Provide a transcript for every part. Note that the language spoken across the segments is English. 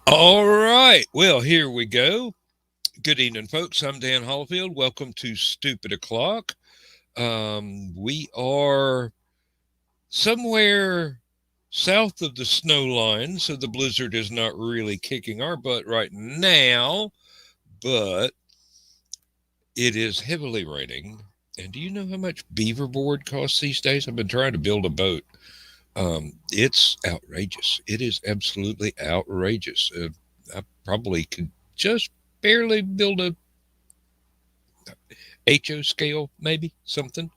All right. Well, here we go. Good evening, folks. I'm Dan Hallfield. Welcome to Stupid O'Clock. We are somewhere south of the snow line, so the blizzard is not really kicking our butt right now, but it is heavily raining. And do you know how much beaver board costs these days? I've been trying to build a boat. It's outrageous. It is absolutely outrageous. I probably could just barely build a HO scale, maybe something.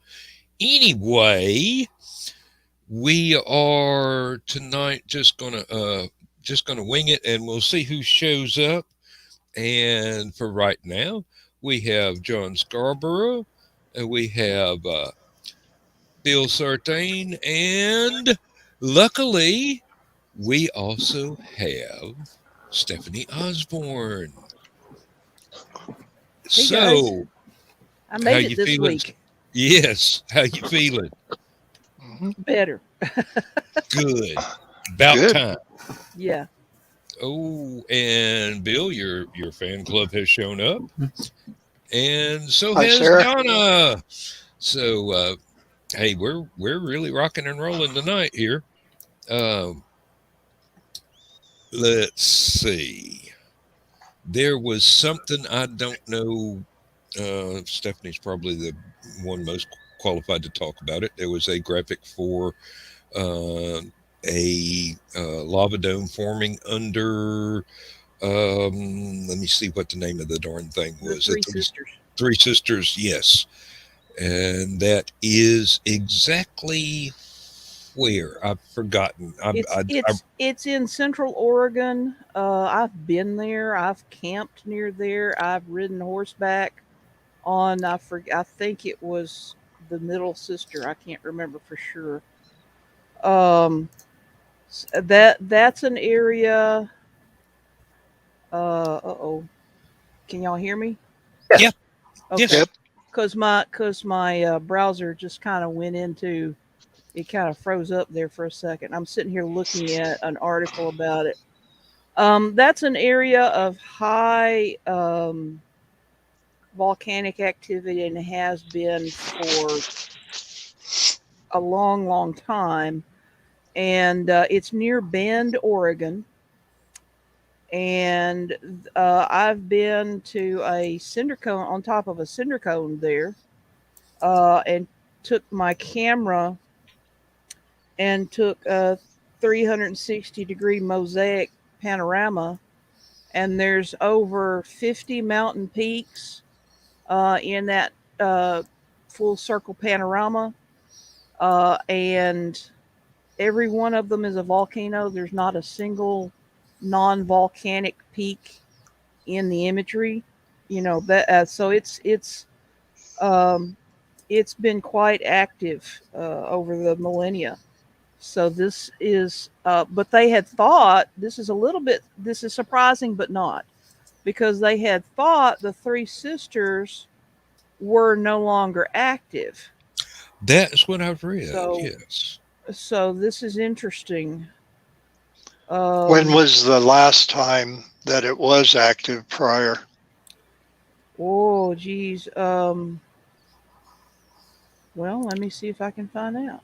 Anyway, we are tonight just gonna wing it, and we'll see who shows up. And for right now, we have John Scarborough, and we have Bill Sartain, and luckily, we also have Stephanie Osborne. Hey So, guys, I how made you it this feeling? week. Yes, how you feeling? Better. Good. About Good. time. Yeah. Oh, and Bill, your fan club has shown up, and so Hi, has Sarah. Donna. So, hey, we're really rocking and rolling tonight here. Um, let's see. There was something I don't know. Stephanie's probably the one most qualified to talk about it. There was a graphic for uh, a lava dome forming under. Let me see what the name of the darn thing The was. Three It was Sisters. Three Sisters, yes, and that is exactly where I've forgotten. It's in Central Oregon. I've been there. I've camped near there. I've ridden horseback on I think it was the Middle Sister. I can't remember for sure. Um that's an area uh-oh. Can y'all hear me? Yeah, Okay. yes. Yep. Cuz my browser just kind of went into it kind of froze up there for a second. I'm sitting here looking at an article about it. That's an area of high volcanic activity and has been for a long, long time. And it's near Bend, Oregon. And I've been to a cinder cone on top of a cinder cone there and took my camera and took a 360-degree mosaic panorama. And there's over 50 mountain peaks in that full circle panorama. And every one of them is a volcano. There's not a single non-volcanic peak in the imagery. You know that. Um, it's been quite active over the millennia. So this is, but they had thought this is surprising, but not because they had thought the Three Sisters were no longer active. That's what I've read. So, Yes. so this is interesting. When Um, was the last time that it was active prior? oh, geez. Well, let me see if I can find out.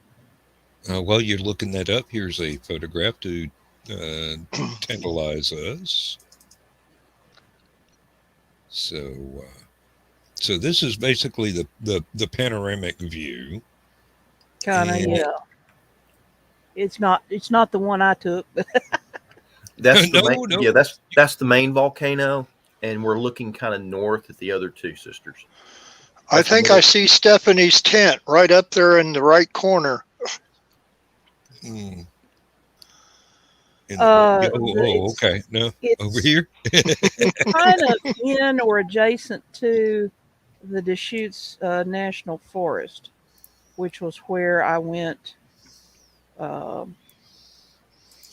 While you're looking that up, here's a photograph to uh, tantalize us. So, so this is basically the panoramic view, Kind of, and yeah. It's not the one I took, but That's the no, main. no, Yeah, that's the main volcano, and we're looking kind of north at the other two sisters. I That's the think I middle. see Stephanie's tent right up there in the right corner. mm, in the it's okay, no, over it's here. it's kind of in or adjacent to the Deschutes National Forest, which was where I went uh,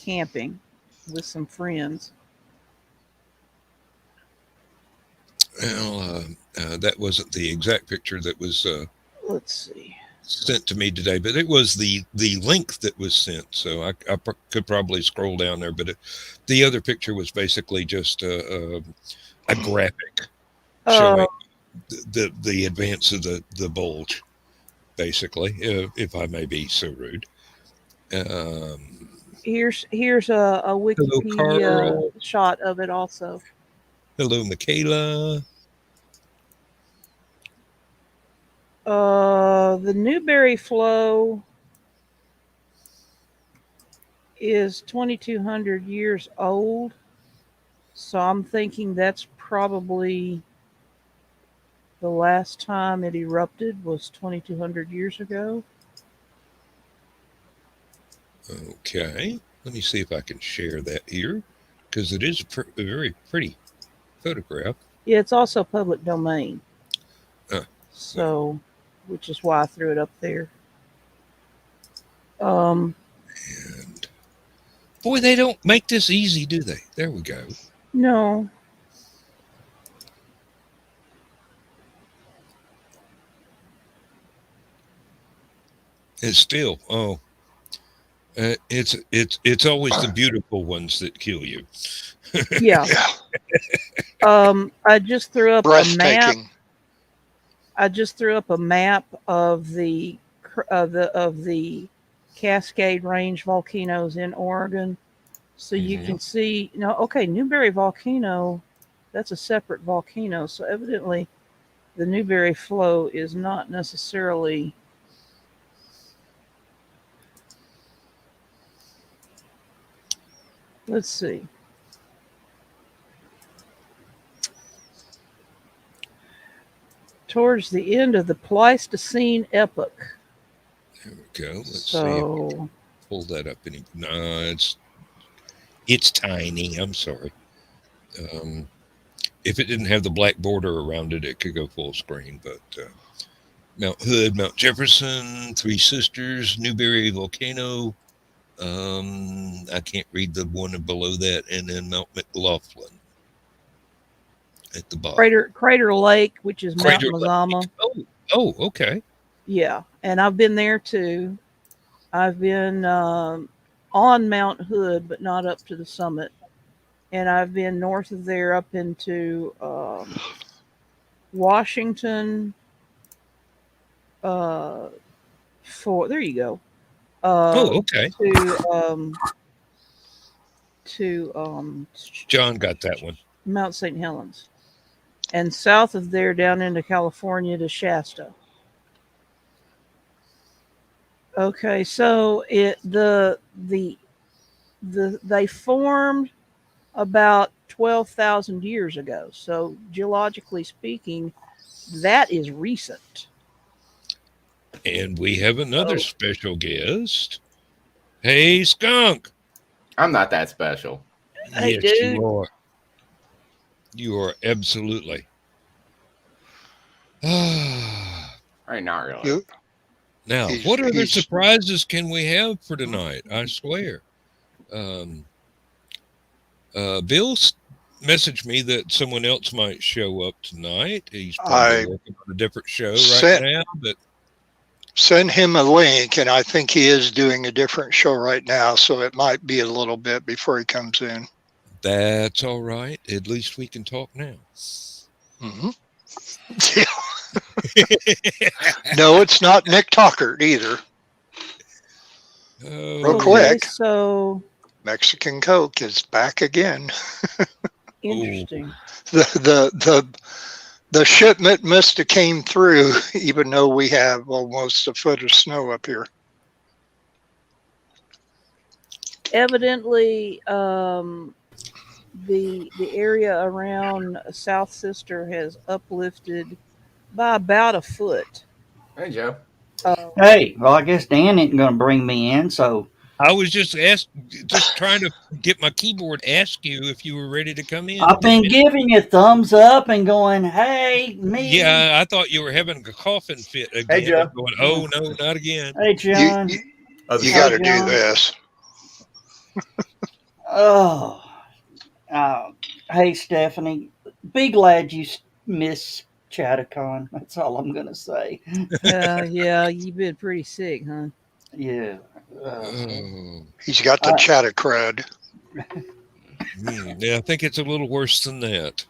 camping with some friends. Well, that wasn't the exact picture that was Let's see. sent to me today, but it was the link that was sent. So could probably scroll down there, but the other picture was basically just a graphic Uh, showing the advance of the bulge, basically, if I may be so rude. Um, here's a Hello, Wikipedia Carl. shot of it also. Hello, Michaela. The Newberry Flow is 2,200 years old, so I'm thinking that's probably the last time it erupted was 2,200 years ago. Okay, let me see if I can share that here because it is a very pretty photograph. Yeah, it's also public domain, Uh, well, so which is why I threw it up there. Um, and boy, they don't make this easy, do they? There we go. no, It's still it's always the beautiful ones that kill you. yeah. Yeah, I just threw up a map. breathtaking. I just threw up a map of the Cascade Range volcanoes in Oregon, so you Mhm. can see. Okay, Newberry volcano, that's a separate volcano. So evidently, the Newberry flow is not necessarily. Let's see. Towards the end of the Pleistocene epoch. There we go. Let's see if we can So pull that up any. No, it's tiny. I'm sorry. Um, if it didn't have the black border around it, it could go full screen. But Mount Hood, Mount Jefferson, Three Sisters, Newberry Volcano. I can't read the one below that, and then Mount McLaughlin at the bottom. Crater Lake, which is Mount Crater Lake. Mazama. Oh, okay. Yeah, and I've been there too. I've been on Mount Hood, but not up to the summit. And I've been north of there up into Washington. Uh, for there you go. Oh, Uh, okay. to to John got that one. Mount St. Helens, and south of there down into California to Shasta. Okay, so they formed about 12,000 years ago. So geologically speaking, that is recent. And we have another Oh, special guest. Hey, Skunk. I'm not that special. hey, Yes, you dude. are. You are absolutely. Now, Right, not really. You, what other he's. surprises can we have for tonight? I swear. Um, Bill messaged me that someone else might show up tonight. He's probably I working on a different show right sent now, but Send him a link, and I think he is doing a different show right now, so it might be a little bit before he comes in. That's all right. At least we can talk now. Mm-hmm. No, it's not Nick Talkert either. Real Oh, quick. So Mexican Coke is back again. interesting. The shipment must have came through, even though we have almost a foot of snow up here. Evidently, the area around South Sister has uplifted by about a foot. Hey, Joe. Hey, well, I guess Dan ain't going to bring me in, so I was just trying to get my keyboard. Ask you if you were ready to come in. I've been giving you thumbs up and going, "Hey, me." Yeah, I thought you were having a coughing fit again. Hey, Joe. Going, oh no, not again. Hey, John. You Hey, got to do John. this. Oh, hey, Stephanie. Be glad you miss Chattacon. That's all I'm going to say. Yeah, you've been pretty sick, huh? Yeah. Oh, He's got the chatter crud. yeah, I think it's a little worse than that.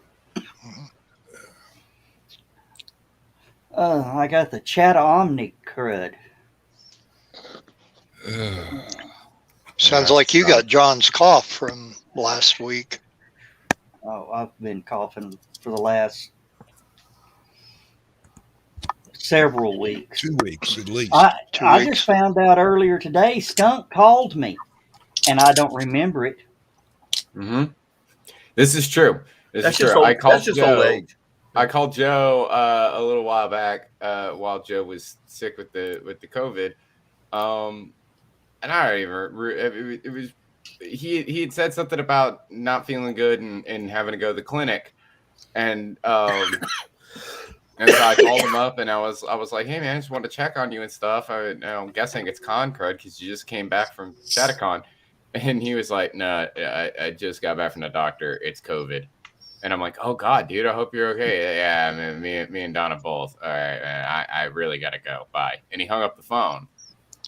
I got the Chatta Omni crud. Sounds like you got John's cough from last week. Oh, I've been coughing for the last several weeks. 2 weeks at least. I 2 I weeks. just found out earlier today. Skunk called me, and I don't remember it. Mm-hmm. This is true. This That's is true. just old, I called that's just Joe. old age. I called Joe a little while back while Joe was sick with the COVID, and I don't even. It was he had said something about not feeling good and having to go to the clinic, and and so I called him up and I was like, hey man, I just wanted to check on you and stuff. I'm guessing it's con crud because you just came back from Chattacon, and he was like, no, I just got back from the doctor. It's COVID. And I'm like, oh God, dude, I hope you're okay. Yeah, I mean, me and Donna both. All right, man, I really gotta go. Bye. And he hung up the phone.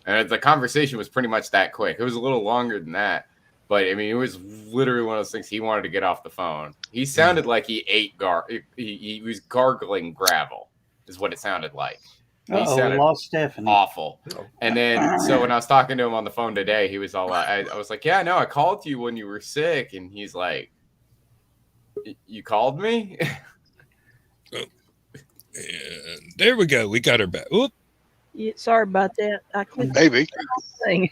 And the conversation was pretty much that quick. It was a little longer than that, but I mean, it was literally one of those things. He wanted to get off the phone. He sounded like he ate he was gargling gravel, is what it sounded like. He sounded Lost Stephanie. awful. And then, so when I was talking to him on the phone today, he was all I was like, yeah, no, I called you when you were sick, and he's like, you called me? And there we go. We got her back. Oop. Yeah, sorry about that. I clicked Maybe. the thing.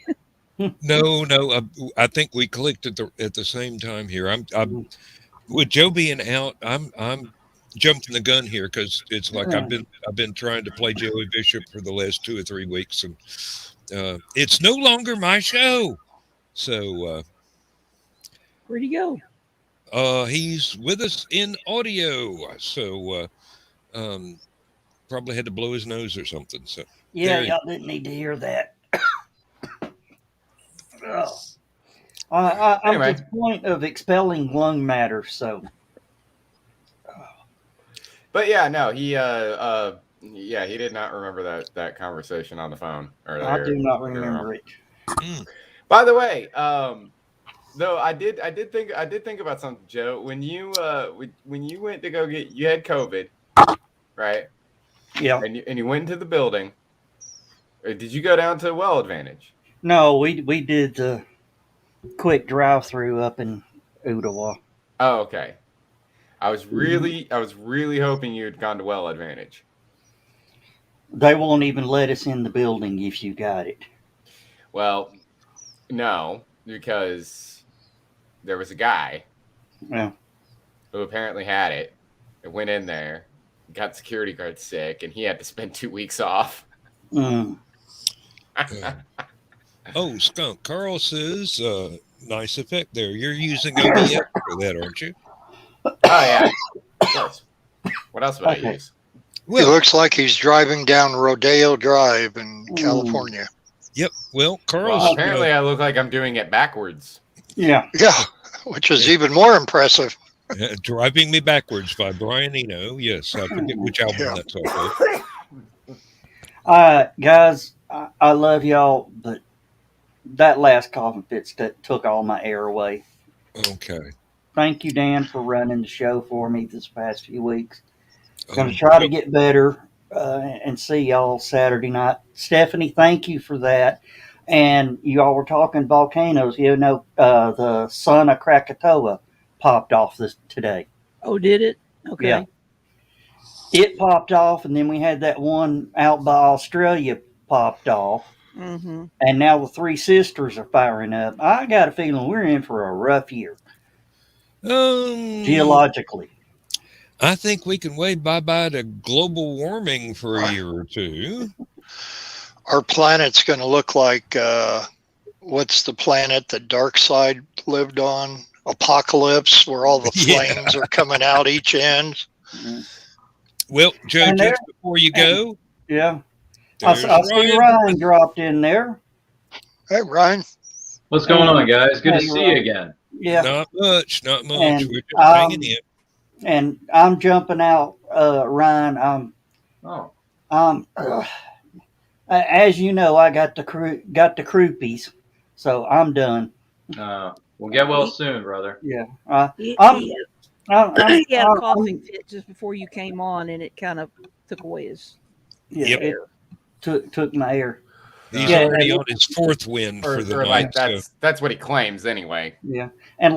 No. I think we clicked at the same time here. I'm with Joe being out. I'm jumping the gun here because it's like I've been trying to play Joey Bishop for the last 2 or 3 weeks, and it's no longer my show. So Where'd he go? he's with us in audio. So probably had to blow his nose or something. So Yeah, there you y'all didn't need to hear that. I'm Anyway. to the point of expelling lung matter, so But yeah, no, he he did not remember that conversation on the phone earlier. I do not remember it. By the way, though I did think about something, Joe. When you went to go you had COVID, right? Yeah. And you went into the building. Or did you go down to Well Advantage? No, we did the quick drive-through up in Ottawa. Oh, okay. I was really hoping you had gone to Well Advantage. They won't even let us in the building if you got it. Well, no, because there was a guy Yeah. who apparently had it and went in there, got security guard sick, and he had to spend 2 weeks off. Mm. Oh, Skunk. Carl says, nice effect there. You're using OBS for that, aren't you? Oh, yeah. Of course. What else would I Okay. use? He Well, looks like he's driving down Rodeo Drive in California. yep. Well, Well, Carl's apparently I look like I'm doing it backwards. Yeah. Yeah, which is even more impressive. Driving Me Backwards by Brian Eno. Yes, I forget which album Yeah. that's off of. Guys, I love y'all, but that last coughing fit took all my air away. Okay. Thank you, Dan, for running the show for me this past few weeks. Going to Oh, try to get better and see y'all Saturday night. Stephanie, thank you for that. And you all were talking volcanoes. The sun of Krakatoa popped off today. Oh, did it? Okay. Yeah. It popped off, and then we had that one out by Australia popped off. Mm-hmm. And now the Three Sisters are firing up. I got a feeling we're in for a rough year, geologically. I think we can wave bye-bye to global warming for a year or two. Our planet's going to look like what's the planet that Darkseid lived on? Apocalypse, where all the flames are coming out each end. Well, Joe, And just before you go, yeah, I there's see Ryan dropped in there. Hey, Ryan. What's going on, guys? Good to Hey, see Ryan. you again. Yeah, Not much. And, We're just hanging in. and I'm jumping out, Ryan. Oh, As you know, I got the croupies, so I'm done. we'll get well soon, brother. Yeah, He, I'm, he I'm, had, he had a I'm- coughing fit just before you came on, and it kind of took away his yeah, Yep. it took my air. He's Yeah, already and- on his fourth win for the Or like night. that's what he claims anyway. Yeah, and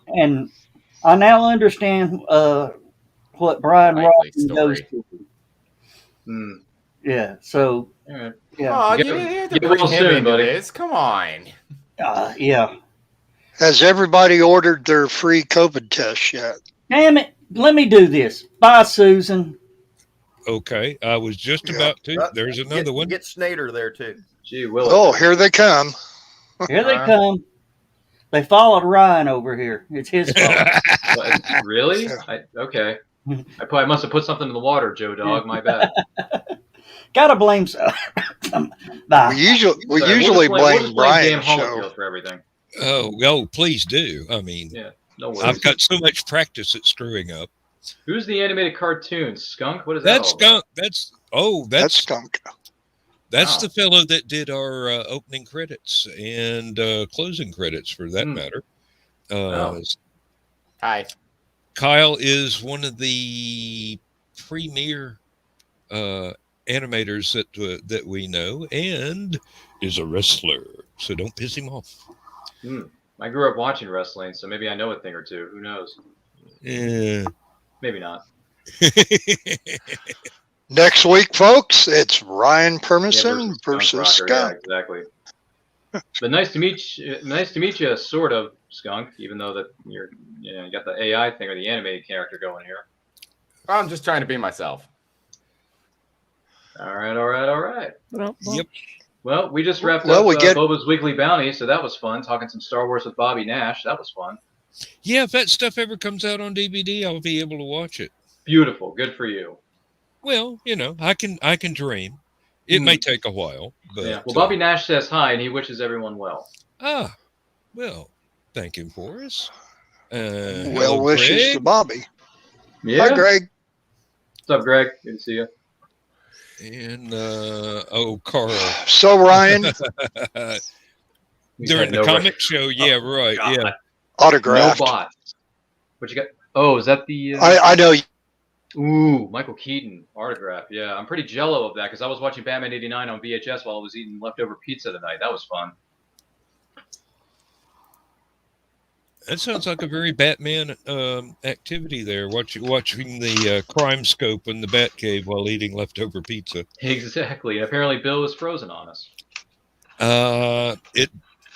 and I now understand what Brian Likely Robson goes story. through. Hmm. Yeah, so All right. yeah, Oh, Get- you had to get bring well him soon, into buddy. this. Come on. yeah. Has everybody ordered their free COVID test yet? Damn it! Let me do this. Bye, Susan. Okay, I was just Yeah. about to. There's another one. Get Snyder there too. Gee, Willis. Oh, here they come. Here they come. They followed Ryan over here. It's his fault. What, really? Yeah. Okay. I must have put something in the water, Joe Dog. My bad. Gotta blame. Bye. We usually Sorry, we'll usually just blame blame Brian's Dan show. Holyfield for everything. Oh, please do. I mean, Yeah, no worries. I've got so much practice at screwing up. Who's the animated cartoon? Skunk? What is that? That's all about? Skunk. That's skunk. That's Wow. the fellow that did our opening credits and closing credits, for that matter. Oh. Hi. Kyle is one of the premier animators that we know, and is a wrestler. So don't piss him off. I grew up watching wrestling, so maybe I know a thing or two. Who knows? Yeah. Maybe not. Next week, folks, it's Ryan Yeah, Permison versus Rocker. Skunk. Yeah, exactly. But nice to meet you. Nice to meet you, sort of, Skunk. Even though that you got the AI thing or the animated character going here. I'm just trying to be myself. All right. Yep. Well, we just wrapped Well, up we get- Boba's Weekly Bounty, so that was fun. Talking some Star Wars with Bobby Nash. That was fun. Yeah, if that stuff ever comes out on DVD, I'll be able to watch it. Beautiful. Good for you. Well, I can dream. It may take a while, but Yeah. Well, Bobby Nash says hi, and he wishes everyone well. Well, thank him for us. Well hello, wishes Greg. to Bobby. Yeah. Hi, Greg. What's up, Greg? Good to see you. And Carl. So, Ryan, He's During had the no comic show, yeah, right, God. yeah. No autographed. bots. What you got? Oh, is that the? I know. Ooh, Michael Keaton autograph. Yeah, I'm pretty jello of that because I was watching Batman '89 on VHS while I was eating leftover pizza tonight. That was fun. That sounds like a very Batman activity there. Watching the crime scope in the Batcave while eating leftover pizza. Exactly. And apparently Bill was frozen on us. It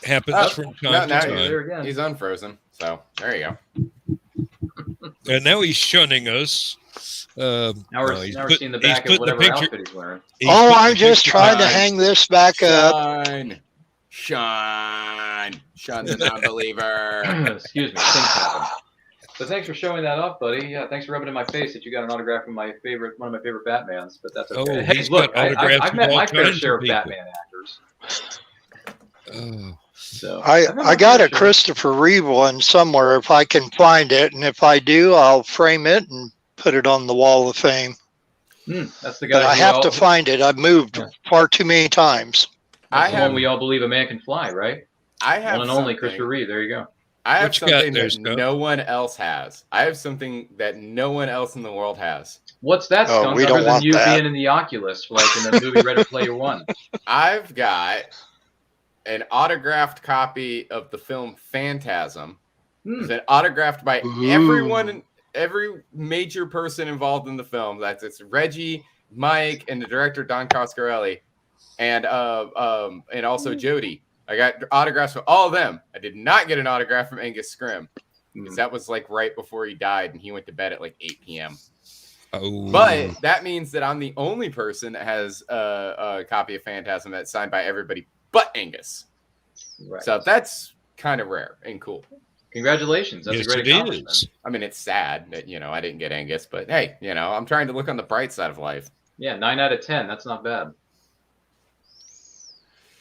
happens Oh, from no, time now to you're time. There again. He's unfrozen. So there you go. And now he's shunning us. Now we're, he's now we're put- seeing the he's back of putting the whatever picture- outfit he's wearing. he's Oh, putting I'm the just picture- trying to hang this back up. Shine the non-believer. Excuse me. Things happen. But thanks for showing that off, buddy. Yeah, thanks for rubbing in my face that you got an autograph from one of my favorite Batmans. But that's okay. Oh, Hey, he's look, got autographs I've from met all my fair kinds share of of people. Batman actors. So I've met I my got fair a share. Christopher Reeve one somewhere if I can find it, and if I do, I'll frame it and put it on the wall of fame. That's the guy. But I who have all- to find it. I've moved far too many times. That's the one we all believe a man can fly, right? I have one and only Christopher Reeve. There you go. I have What you got something there, that Skunk? no one else has. I have something that no one else in the world has. What's that, Oh, Skunk? we Other don't than want you that. being in the Oculus, like in the movie Ready Player One. I've got an autographed copy of the film Phantasm. It's been autographed by everyone, every major person involved in the film. It's Reggie, Mike, and the director Don Coscarelli, and also Jody. I got autographs from all of them. I did not get an autograph from Angus Scrim because that was like right before he died, and he went to bed at like 8 p.m. Oh. But that means that I'm the only person that has a copy of Phantasm that's signed by everybody but Angus. Right. So that's kind of rare and cool. Congratulations. That's Yes, a great it accomplishment. is. I mean, it's sad that, I didn't get Angus, but hey, I'm trying to look on the bright side of life. Yeah, 9 out of 10. That's not bad.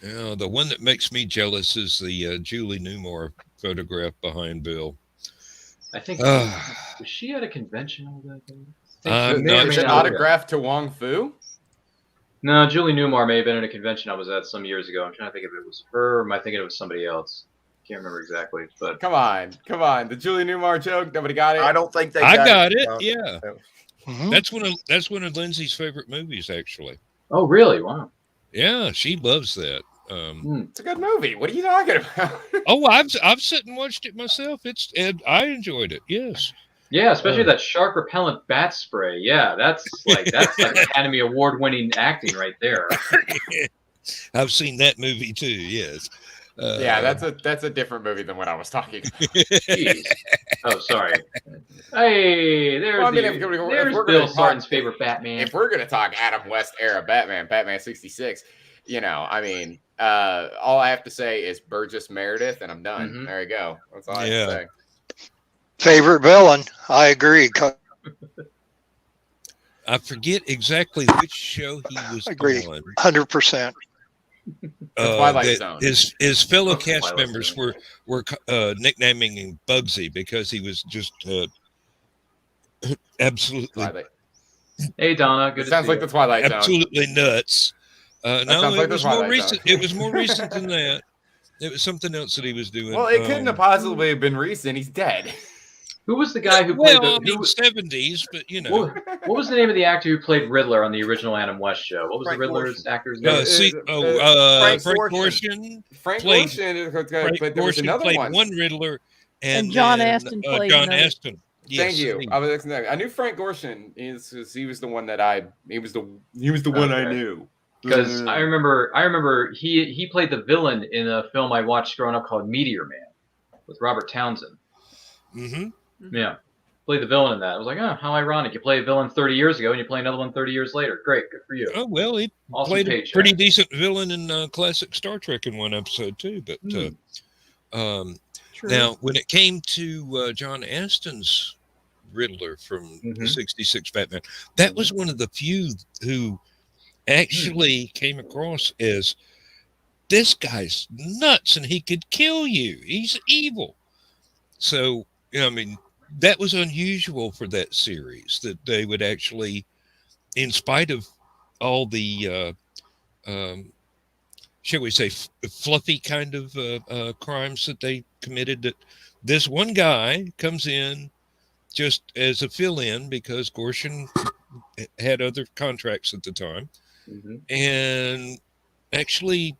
Yeah, the one that makes me jealous is the Julie Newmar photograph behind Bill. I think was she at a convention over that thing? Is it autographed to Wong Fu? No, Julie Newmar may have been at a convention I was at some years ago. I'm trying to think if it was her or am I thinking it was somebody else? Can't remember exactly. But Come on. The Julie Newmar joke, nobody got it? I don't think they I got it. it. Yeah. Mhm. That's one of Lindsay's favorite movies, actually. oh, really? Wow. Yeah, she loves that. It's a good movie. What are you talking about? Oh, I've sat and watched it myself. I enjoyed it. Yes. Yeah, especially that shark repellent bat spray. Yeah, that's like Academy Award winning acting right there. I've seen that movie too. Yes. Yeah, that's a different movie than what I was talking about. Jeez. Oh, sorry. Hey, there's there's Bill Sarton's favorite Batman. If we're gonna talk Adam West era Batman 66, all I have to say is Burgess Meredith, and I'm done. Mhm. There you go. That's all I have to say. Favorite villain? I agree. I forget exactly which show he was Agree. on. 100%. Twilight Zone. His fellow The cast Twilight members Zone. were nicknaming him Bugsy because he was just absolutely Twilight. Hey, Donna. It Good to sounds see like you. the Twilight Zone. absolutely nuts. No, sounds like it the was more Twilight recent. Zone. It was more recent than that. It was something else that he was doing. Well, it couldn't have possibly have been recent. He's dead. Who was the guy who played Well, I the? mean, Who, 70s, but you know. what was the name of the actor who played Riddler on the original Adam West show? What was Frank the Riddler's actor's Uh, name? Frank Frank Gorshin. Frank Played- Gorshin, Frank but there was Gorshin another played one. Riddler, and John then, Aston played John another. Aston. Yes, Thank you. I knew Frank Gorshin. He was the one that he was the one I Okay. knew. Because I remember he played the villain in a film I watched growing up called Meteor Man with Robert Townsend. Mm-hmm. Yeah, played the villain in that. I was like, oh, how ironic! You play a villain 30 years ago and you play another one 30 years later. Great, good for you. Oh well, he Awesome played a paycheck. pretty decent villain in classic Star Trek in one episode too. But True. now, when it came to John Aston's Riddler from the Mhm. '66 Batman, that was one of the few who actually came across as this guy's nuts and he could kill you. He's evil. So, I mean, that was unusual for that series that they would actually, in spite of all the, shall we say, fluffy kind of crimes that they committed, that this one guy comes in just as a fill-in because Gorshin had other contracts at the time. Mm-hmm. And actually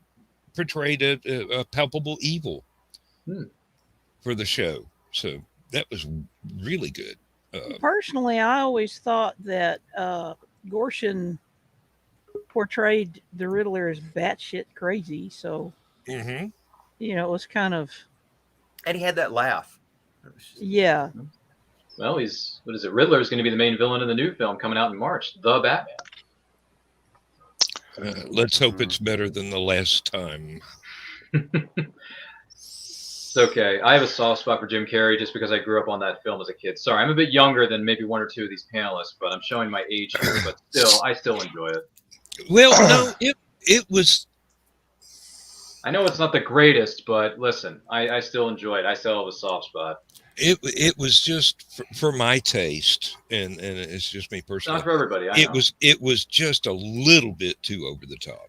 portrayed a palpable evil for the show. So that was really good. Personally, I always thought that Gorshin portrayed the Riddler as batshit crazy. So, Mm-hmm. it was kind of, And he had that laugh. yeah. Well, Riddler is going to be the main villain in the new film coming out in March, The Batman. Let's hope it's better than the last time. It's okay. I have a soft spot for Jim Carrey just because I grew up on that film as a kid. Sorry, I'm a bit younger than maybe one or two of these panelists, but I'm showing my age here. But I still enjoy it. Well, no, it was. I know it's not the greatest, but listen, I still enjoy it. I still have a soft spot. It was just for my taste, and it's just me It's personally. not for everybody. I know. It was just a little bit too over the top.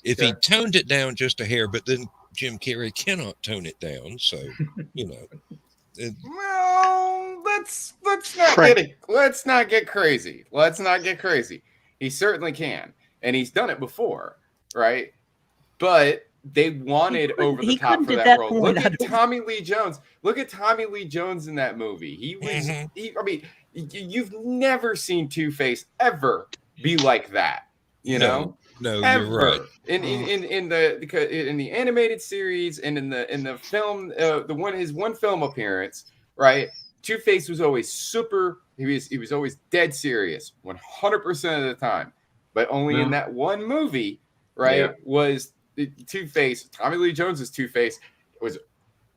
If he Okay. toned it down just a hair, but then Jim Carrey cannot tone it down, so you know. Well, let's not Frank. let's not get crazy. Let's not get crazy. He certainly can, and he's done it before, right? But they wanted over the he top couldn't for at that that role. point, Look I at don't- Tommy Lee Jones. Look at Tommy Lee Jones in that movie. He was. Mhm. I mean, you've never seen Two-Face ever be like that. You know, No, ever you're right. in the animated series and in the film, his one film appearance, right? Two-Face was always super. He was always dead serious, 100% of the time, but only in that one movie, right? Yeah. Was Two-Face, Tommy Lee Jones's Two-Face was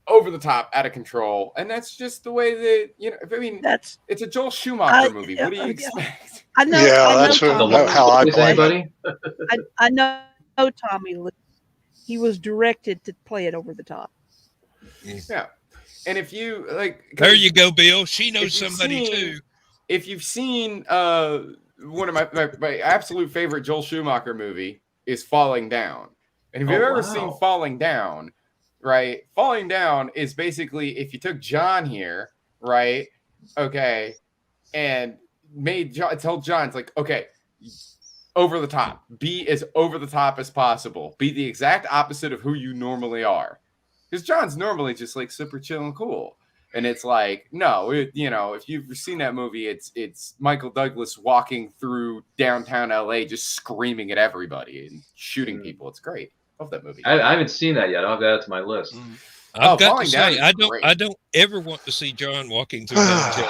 over the top, out of control, and that's just the way that I mean, that's it's a Joel Schumacher movie. What do you expect? I know. Yeah, I know that's Tommy. how I Is play it. anybody? I know Tommy Lee. He was directed to play it over the top. Yeah, and if you like, There you go, Bill. She knows if you've somebody seen- too. If you've seen one of my absolute favorite Joel Schumacher movie is Falling Down, and if you've ever seen Falling Down, right? Falling Down is basically if you took John here, right? Okay, and told John, it's like, okay, over the top, be as over the top as possible, be the exact opposite of who you normally are, because John's normally just like super chill and cool. And it's like, no, if you've seen that movie, it's Michael Douglas walking through downtown LA just screaming at everybody and shooting people. It's great. Love that movie. I haven't seen that yet. I'll add that to my list. I've got to Falling Down say, is great. I don't ever want to see John walking through downtown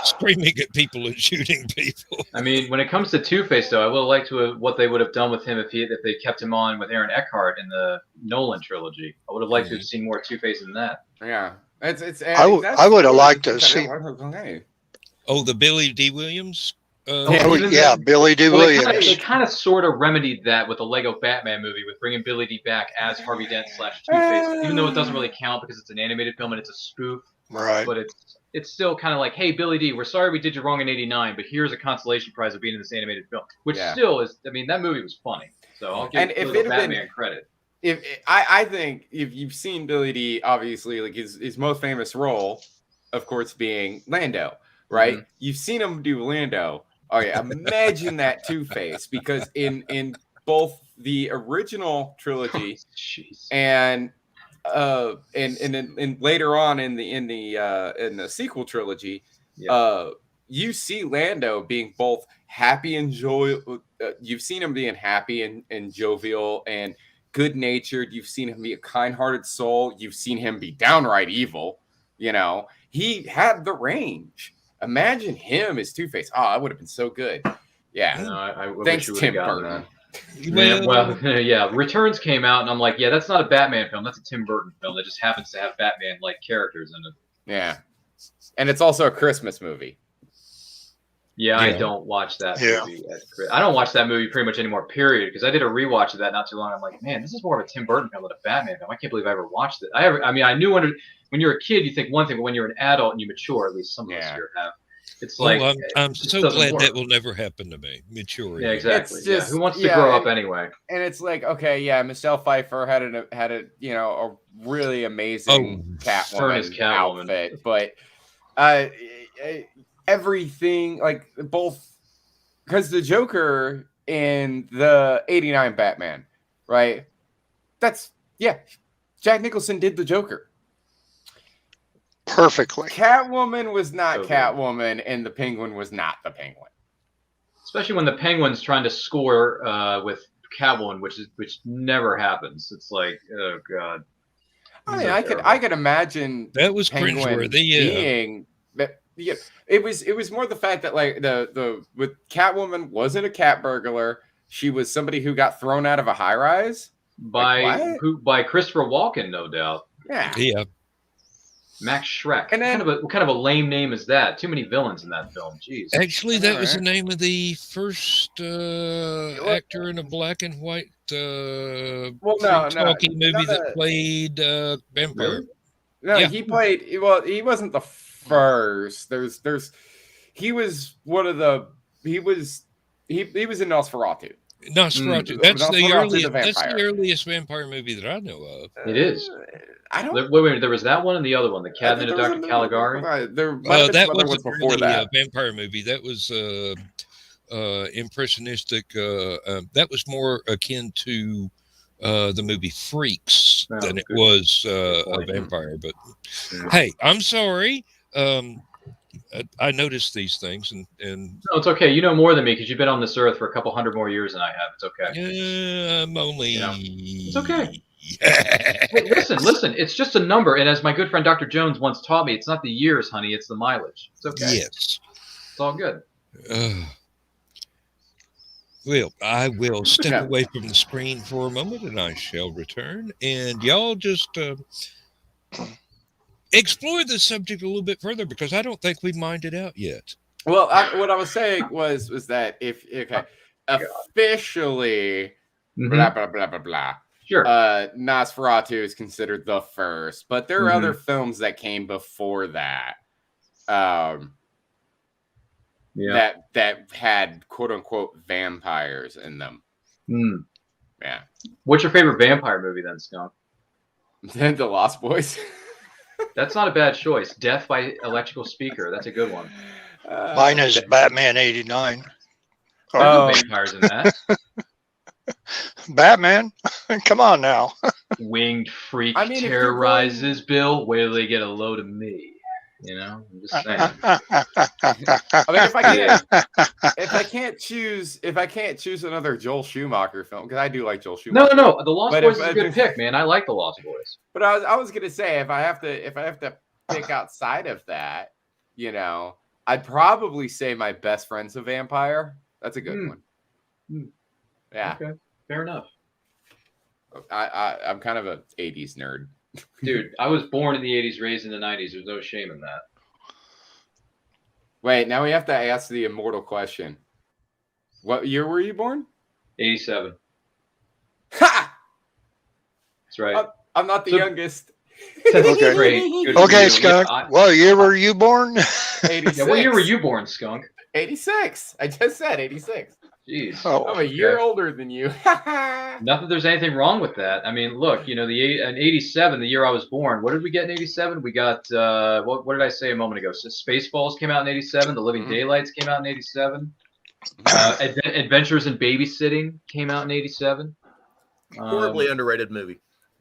screaming at people and shooting people. I mean, when it comes to Two-Face, though, I would have liked to have what they would have done with him if they kept him on with Aaron Eckhart in the Nolan trilogy. I would have liked to have seen more Two-Face in that. Yeah. I would have liked to see. Oh, the Billy D. Williams. Billy D. Well, Williams. they kind of sort of remedied that with the Lego Batman movie with bringing Billy D back as Harvey Dent / Two-Face, even though it doesn't really count because it's an animated film and it's a spoof. Right. But it's still kind of like, hey, Billy D, we're sorry we did you wrong in '89, but here's a consolation prize of being in this animated film, which still is. I mean, that movie was funny, so I'll give Batman credit. I think if you've seen Billy D, obviously, like his most famous role, of course, being Lando, right? Mm-hmm. You've seen him do Lando. Oh yeah, imagine that Two-Face, because in both the original trilogy and later on in the sequel trilogy, you see Lando being both happy and joyful. You've seen him being happy and jovial and good-natured. You've seen him be a kind-hearted soul. You've seen him be downright evil. He had the range. Imagine him as Two-Face. Oh, that would have been so good. Yeah. No, I Thanks, wish Tim Burton. Yeah. Returns came out, and I'm like, yeah, that's not a Batman film. That's a Tim Burton film that just happens to have Batman-like characters in it. Yeah. And it's also a Christmas movie. Yeah, I don't watch that movie. I don't watch that movie pretty much anymore, period, because I did a rewatch of that not too long. I'm like, man, this is more of a Tim Burton film than a Batman film. I can't believe I ever watched it. I mean, I knew when you're a kid, you think one thing, but when you're an adult and you mature, at least some of us here have, it's like, I'm so glad that will never happen to me. Maturing. Yeah, exactly. Who wants to grow up anyway? And it's like, okay, yeah, Michelle Pfeiffer had a really amazing Catwoman outfit, but everything, like, both, because the Joker in the '89 Batman, right? Jack Nicholson did the Joker perfectly. Catwoman was not Catwoman, and the Penguin was not the Penguin. Especially when the Penguin's trying to score with Catwoman, which never happens. It's like, oh god. I mean, I could imagine that was Penguin being that. Yeah, it was more the fact that, like, the with Catwoman wasn't a cat burglar. She was somebody who got thrown out of a high rise by Christopher Walken, no doubt. Yeah. Max Shrek. And then- what kind of a lame name is that? Too many villains in that film. Jeez. Actually, that was the Alright. name of the first actor in a black and white talkie movie that played vampire. Really? No, Yeah. he played. Well, he wasn't the first. He was one of the. He was in Nosferatu. Nosferatu. Mm. That's Nosferatu the that's the vampire. earliest vampire movie that I know of. It is. I don't. Wait, there was that one and the other one, The Cabinet of there was Dr. Caligari. There might have been That some other wasn't ones before really that. a vampire movie. That was impressionistic. That was more akin to the movie Freaks Oh, than it good. was a point. vampire. But Yeah. hey, I'm sorry. I noticed these things, and No, it's okay. You know more than me because you've been on this earth for a couple hundred more years than I have. It's okay. I'm only. It's okay. Hey, listen. It's just a number, and as my good friend Dr. Jones once taught me, it's not the years, honey. It's the mileage. It's okay. Yes. It's all good. Well, I will step Yeah. away from the screen for a moment, and I shall return. And y'all just explore this subject a little bit further, because I don't think we've mined it out yet. Well, what I was saying was that if officially blah blah blah blah blah. Sure. Nosferatu is considered the first, but there are other films that came before that. That had quote unquote vampires in them. Mm. Yeah. What's your favorite vampire movie then, Skunk? Then The Lost Boys. That's not a bad choice. Death by Electrical Speaker. That's a good one. Mine is Batman '89. There are no vampires in that. Batman, come on now. Winged freak I mean, if you're terrorizes Bill. Wait till they get a load of me. You know, I'm just saying. I mean, if I can't choose another Joel Schumacher film, because I do like Joel Schumacher. No, The Lost But Boys if- is a good pick, man. I like The Lost Boys. But I was gonna say if I have to pick outside of that, you know, I'd probably say My Best Friend's a Vampire. That's a good one. Yeah. Okay, fair enough. I'm kind of a 80s nerd. Dude, I was born in the 80s, raised in the 90s. There's no shame in that. Wait, now we have to ask the immortal question. What year were you born? 87. Ha! That's right. I'm not the So- youngest. Okay. Great. Good for Okay, you. Skunk. Yeah, What year were you born? 86. yeah, what year were you born, Skunk? 86. I just said 86. Jeez. Oh, I'm a year okay. older than you. Not that there's anything wrong with that. I mean, look, you know, in 87, the year I was born, what did we get in 87? We got, what did I say a moment ago? So Spaceballs came out in 87. The Living Daylights came out in 87. Adventures in Babysitting came out in 87. Horribly underrated movie.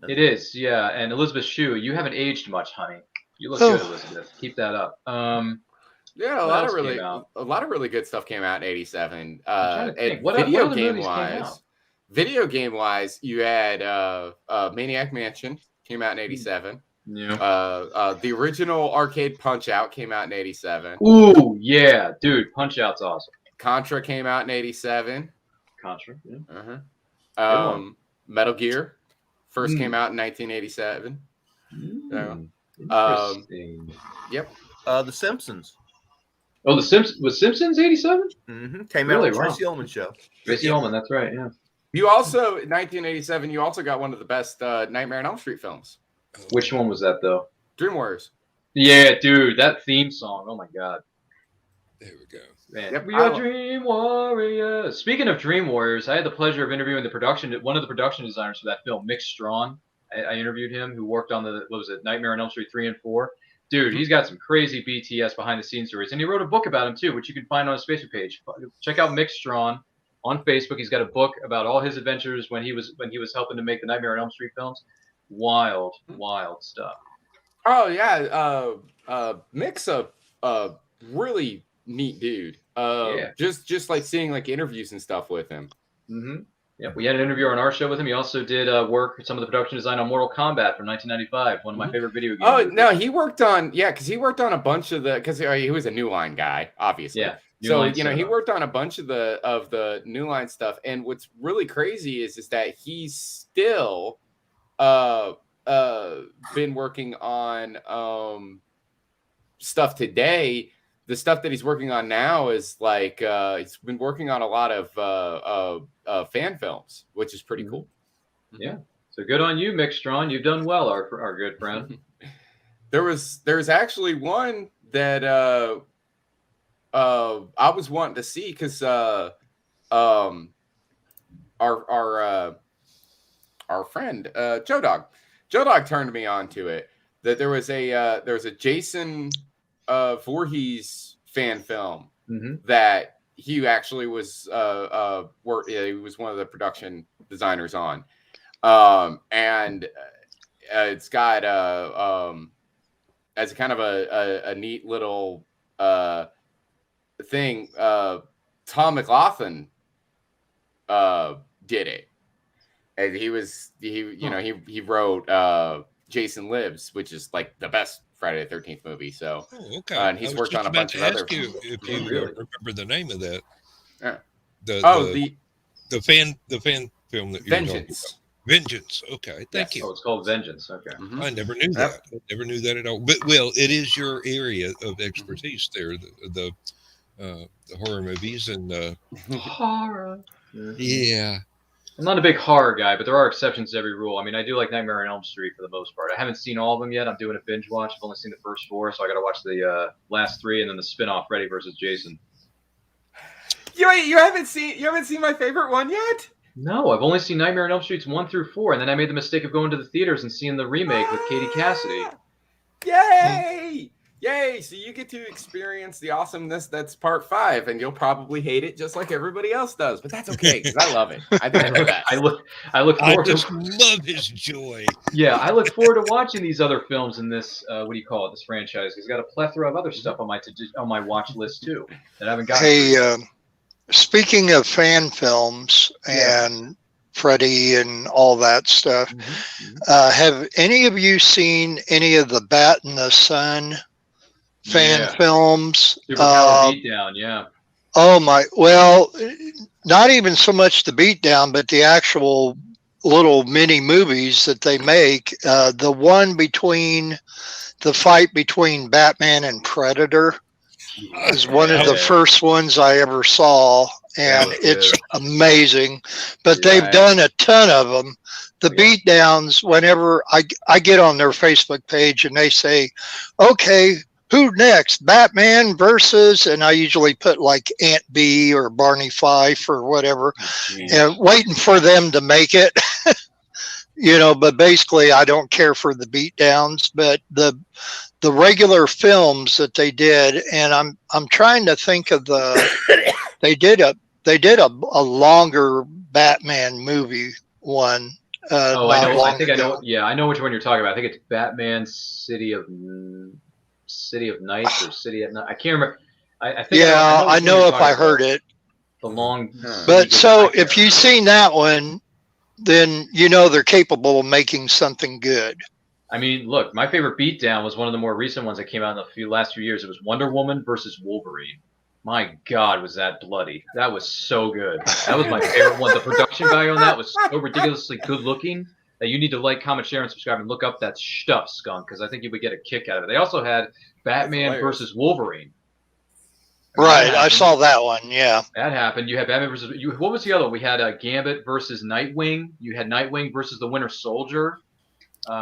It is, yeah. And Elizabeth Shue, you haven't aged much, honey. You look good, Elizabeth. Keep that up. Yeah, What a lot else of came out? really good stuff came out in '87. trying to think. And What other movies came out? video game wise, you had Maniac Mansion came out in '87. Yeah. The original arcade Punch Out came out in '87. Ooh, yeah, dude. Punch Out's awesome. Contra came out in '87. Contra. Yeah. Uh-huh. Metal Gear first came out in 1987. Interesting. Yep. The Simpsons. Oh, was Simpsons 87? Came Really? out on Wow. Tracy Ullman show. Tracy Ullman, that's right. Yeah. You also in 1987. You also got one of the best Nightmare on Elm Street films, Which one was that though? Dream Warriors. Yeah, dude, that theme song. Oh my god. There we go. Man, Yep, we are Dream Warriors. Speaking of Dream Warriors, I had the pleasure of interviewing one of the production designers for that film, Mick Strawn. I interviewed him, who worked on Nightmare on Elm Street 3 and 4. Dude, he's got some crazy BTS behind the scenes stories, and he wrote a book about him too, which you can find on his Facebook page. Check out Mick Strawn on Facebook. He's got a book about all his adventures when he was helping to make the Nightmare on Elm Street films. Wild stuff. Oh yeah, Mick's a really neat dude. Yeah. Just like seeing like interviews and stuff with him. Mm-hmm. Yeah, we had an interview on our show with him. He also did work some of the production design on Mortal Kombat from 1995, one of my favorite video games. Oh no, he worked on a bunch of because he was a New Line guy, obviously. Yeah. So he worked on a bunch of the New Line stuff, and what's really crazy is that he's still been working on stuff today. The stuff that he's working on now is like he's been working on a lot of fan films, which is pretty cool. Yeah. So good on you, Mick Strawn. You've done well, our good friend. There's actually one that I was wanting to see because our friend Joe Dog turned me on to it. That there was a Jason Voorhees fan film that he actually was he was one of the production designers on, and it's got as kind of a neat little thing. Tom McLaughlin did it, and he wrote Jason Lives, which is like the best Friday the 13th movie. So, okay. And he's worked on a bunch of other. If you remember the name of that, the fan film that you Vengeance. Vengeance. Okay, thank you. Oh, it's called Vengeance. Okay, I never knew that. I never knew that at all. But it is your area of expertise there, the horror movies and horror. Yeah. I'm not a big horror guy, but there are exceptions to every rule. I mean, I do like Nightmare on Elm Street for the most part. I haven't seen all of them yet. I'm doing a binge watch. I've only seen the first 4, so I got to watch the last 3 and then the spin-off Freddy versus Jason. You haven't seen my favorite one yet? No, I've only seen Nightmare on Elm Streets 1 through 4, and then I made the mistake of going to the theaters and seeing the remake with Katie Cassidy. Yay! Yay! So you get to experience the awesomeness that's part 5, and you'll probably hate it just like everybody else does. But that's okay, because I love it. I think I look forward to love his joy. Yeah, I look forward to watching these other films in this this franchise. He's got a plethora of other stuff on my watch list too that I haven't gotten. Hey, speaking of fan films and Freddy and all that stuff, have any of you seen any of the Bat in the Sun fan films? Superpower Beatdown, yeah. Oh my! Well, not even so much the beatdown, but the actual little mini movies that they make. The one between the fight between Batman and Predator is one of the first ones I ever saw, and it's amazing. But they've done a ton of them. The beatdowns, whenever I get on their Facebook page and they say, okay, who next? Batman versus, and I usually put like Aunt B or Barney Fife or whatever, and waiting for them to make it. But basically I don't care for the beatdowns, but the regular films that they did, and I'm trying to think of they did a longer Batman movie one. I know. I know which one you're talking about. I think it's Batman City of Nights or City at Night. I can't remember. I think. Yeah, I know if I heard it. The long. But so if you've seen that one, then they're capable of making something good. I mean, look, my favorite beatdown was one of the more recent ones that came out in the last few years. It was Wonder Woman versus Wolverine. My God, was that bloody? That was so good. That was my favorite one. The production value on that was so ridiculously good looking that you need to like, comment, share, and subscribe and look up that stuff, Skunk, because I think you would get a kick out of it. They also had Batman versus Wolverine. Right, I saw that one. Yeah, that happened. You had Batman versus. What was the other one? We had Gambit versus Nightwing. You had Nightwing versus the Winter Soldier. They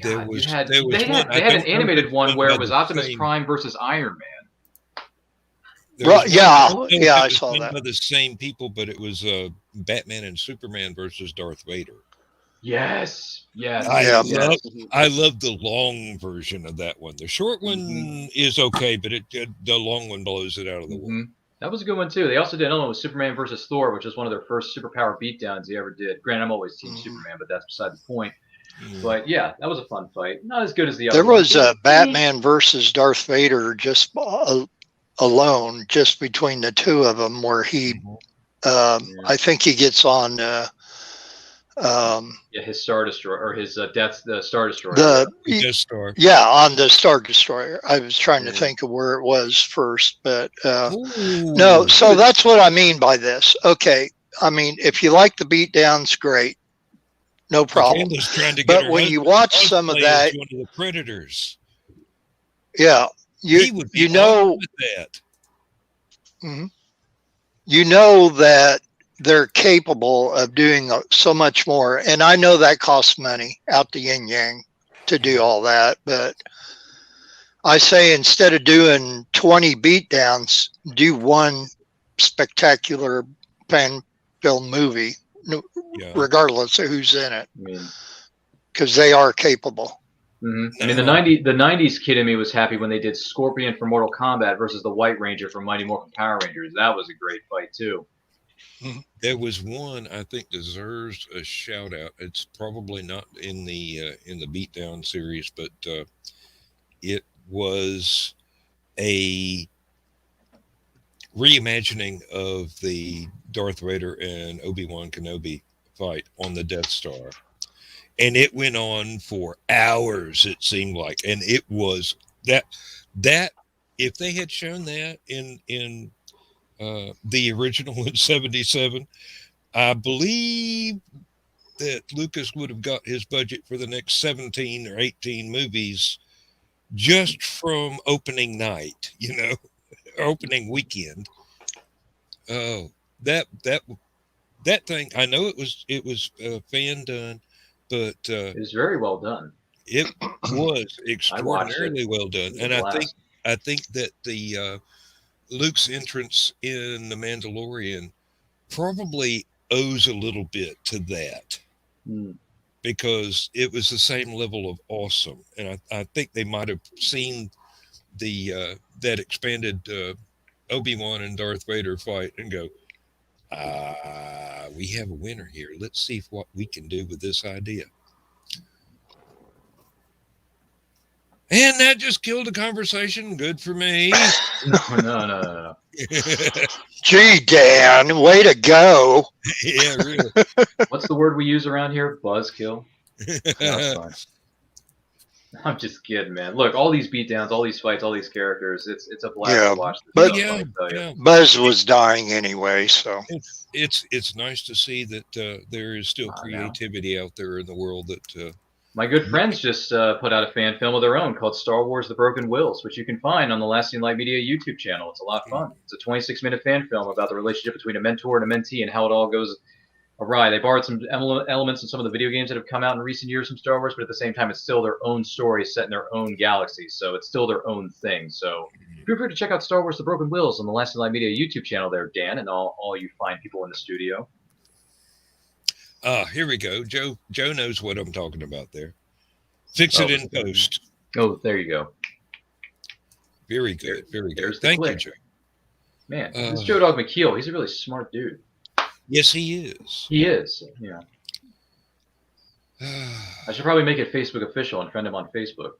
had an animated one where it was Optimus Prime versus Iron Man. Right, I saw that. By the same people, but it was Batman and Superman versus Darth Vader. Yes. I love the long version of that one. The short one is okay, but the long one blows it out of the water. That was a good one too. They also did another one with Superman versus Thor, which is one of their first superpower beatdowns they ever did. Granted, I'm always Team Superman, but that's beside the point. But yeah, that was a fun fight. Not as good as the other. There was Batman versus Darth Vader just alone, just between the two of them, where he, I think he gets on. His Star Destroyer or his the Star Destroyer. On the Star Destroyer. I was trying to think of where it was first, but no. So that's what I mean by this. Okay, I mean if you like the beatdowns, great. no problem. Michaela's trying to get But her when you husband watch to some of cosplay that, as one of the Predators. yeah, He would be on with that. Mhm. You know that they're capable of doing so much more. And I know that costs money out the yin yang to do all that. But I say instead of doing 20 beatdowns, do one spectacular fan film movie, Yeah. regardless of who's in it, I mean, because they are capable. I mean, the '90s kid in me was happy when they did Scorpion for Mortal Kombat versus the White Ranger from Mighty Morphin Power Rangers. That was a great fight too. There was one I think deserves a shout out. It's probably not in the Beatdown series, but it was a reimagining of the Darth Vader and Obi-Wan Kenobi fight on the Death Star. And it went on for hours, it seemed like. And it was that if they had shown that in the original in '77, I believe that Lucas would have got his budget for the next 17 or 18 movies just from opening night, opening weekend. Oh, that thing! I know it was fan done, but It was very well done. it was I watched it. extraordinarily well done. It was a And blast. I think that the Luke's entrance in The Mandalorian probably owes a little bit to that. Because it was the same level of awesome, and I think they might have seen the that expanded Obi-Wan and Darth Vader fight and go, we have a winner here. Let's see what we can do with this idea. And that just killed the conversation. Good for me. No. Gee, Dan, way to go. Yeah, really. What's the word we use around here? Buzzkill. That's fine. I'm just kidding, man. Look, all these beatdowns, all these fights, all these characters, it's a blast to watch this but stuff, let me tell you. Buzz was dying anyway, so it's nice to see that there is still creativity out there in the world that my good friends just put out a fan film of their own called Star Wars: The Broken Wills, which you can find on the Lasting Light Media YouTube channel. It's a lot of fun. It's a 26-minute fan film about the relationship between a mentor and a mentee and how it all goes awry. They borrowed some elements in some of the video games that have come out in recent years from Star Wars, but at the same time, it's still their own story set in their own galaxy, so it's still their own thing. So feel free to check out Star Wars: The Broken Wills on the Lasting Light Media YouTube channel there, Dan, and all you fine people in the studio. here we go. Joe knows what I'm talking about there. Fix it in post. Oh, there you go. Very good. Very good. Thank you, Joe. Man, this Joe Dog McKeel, he's a really smart dude. Yes, he is. He is. Yeah. I should probably make it Facebook official and friend him on Facebook.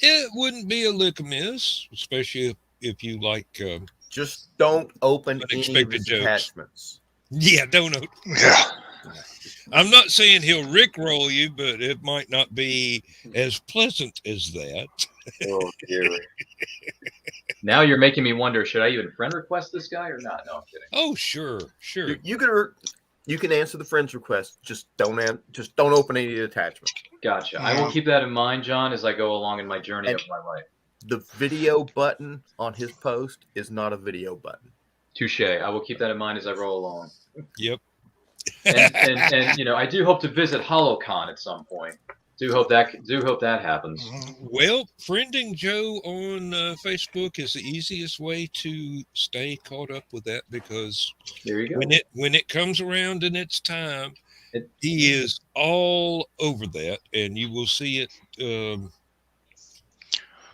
It wouldn't be a lick amiss, especially if you like. Just don't open any unexpected jokes. attachments. Yeah, don't open. Yeah. I'm not saying he'll rickroll you, but it might not be as pleasant as that. Oh, dear. Now you're making me wonder, should I even friend request this guy or not? No, I'm kidding. Oh, sure. You can answer the friend's request. Just don't open any attachments. Gotcha. I will keep that in mind, John, as I go along in my journey of my life. The video button on his post is not a video button. Touche. I will keep that in mind as I roll along. Yep. And I do hope to visit HallowCon at some point. Do hope that happens. Well, friending Joe on Facebook is the easiest way to stay caught up with that, because there you go. When it comes around and it's time, he is all over that, and you will see it.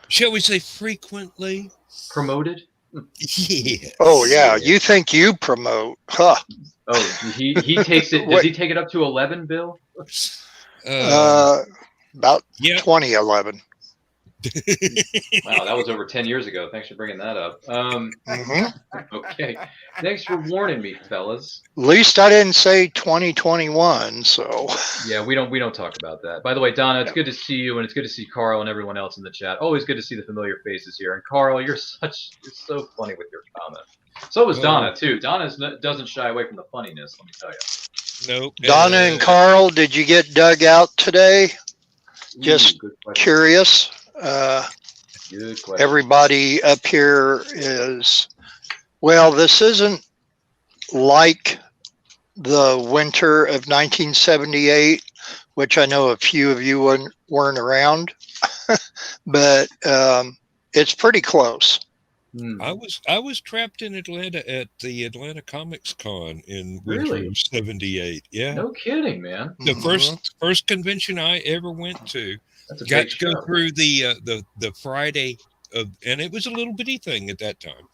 Shall we say frequently promoted? Yeah. Oh yeah, you think you promote? Huh? Oh, he takes it. Does he take it up to 11, Bill? About 2011. Wow, that was over 10 years ago. Thanks for bringing that up. Okay, thanks for warning me, fellas. At least I didn't say 2021. So yeah, we don't talk about that. By the way, Donna, it's good to see you, and it's good to see Carl and everyone else in the chat. Always good to see the familiar faces here. And Carl, you're so funny with your comment. So was Donna too. Donna doesn't shy away from the funniness. Let me tell you. Nope. Donna and Carl, did you get dug out today? Just good question. curious. Good question. Everybody up here is, well, this isn't like the winter of 1978, which I know a few of you weren't around, but it's pretty close. I was trapped in Atlanta at the Atlanta Comics Con in winter Really? of '78. Yeah, No kidding, man. the first convention I ever went to. That's a Got big to go show. through the Friday of, and it was a little bitty thing at that time.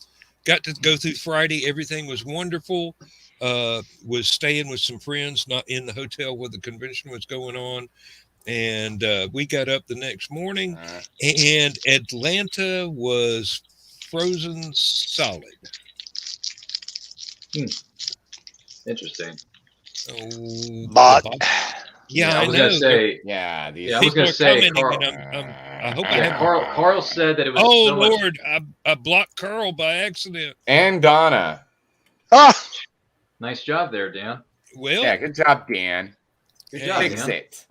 Got to go through Friday. Everything was wonderful. Was staying with some friends, not in the hotel where the convention was going on. And we got up the next morning, and Atlanta was frozen solid. Interesting. Oh, But yeah, I was gonna say. Yeah, I was gonna say, Carl. I hope I have. Carl said that it was. Oh so much... Lord, I blocked Carl by accident. And Donna. Nice job there, Dan. Well, Yeah, good job, Dan. Good job, Fix Dan. it.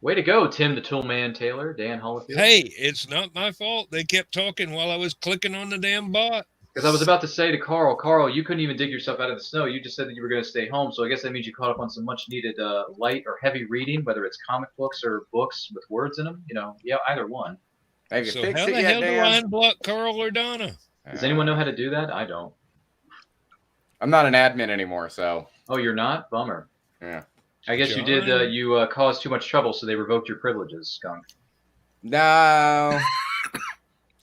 Way to go, Tim the Toolman Taylor, Dan Hollifield. hey, it's not my fault. They kept talking while I was clicking on the damn bot. Because I was about to say to Carl, you couldn't even dig yourself out of the snow. You just said that you were going to stay home. So I guess that means you caught up on some much needed light or heavy reading, whether it's comic books or books with words in them. Yeah, either one. Have you So fixed how it the yet, hell do Dan? I unblock Carl or Donna? Does anyone know how to do that? I don't. I'm not an admin anymore, so. Oh, you're not? Bummer. Yeah. I guess you did. You caused too much trouble, so they revoked your privileges, Skunk. No.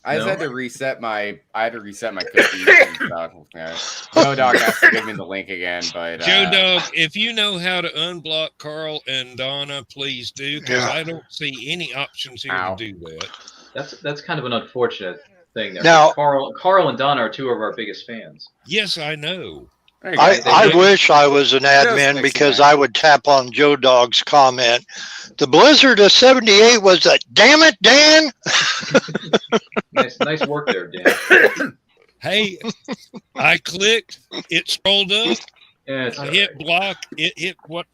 I just had to reset my cookies and stuff. Yeah. Joe Dog has to give me the link again, but Joe Dog, if you know how to unblock Carl and Donna, please do, because I don't see any options here to do that. That's kind of an unfortunate thing there. Now, Carl and Donna are two of our biggest fans. Yes, I know. I wish I was an admin because I would tap on Joe Dog's comment. The blizzard of '78 was a damn it, Dan. Nice work there, Dan. Hey, I clicked, it scrolled up, Yeah, I hit block, it hit what?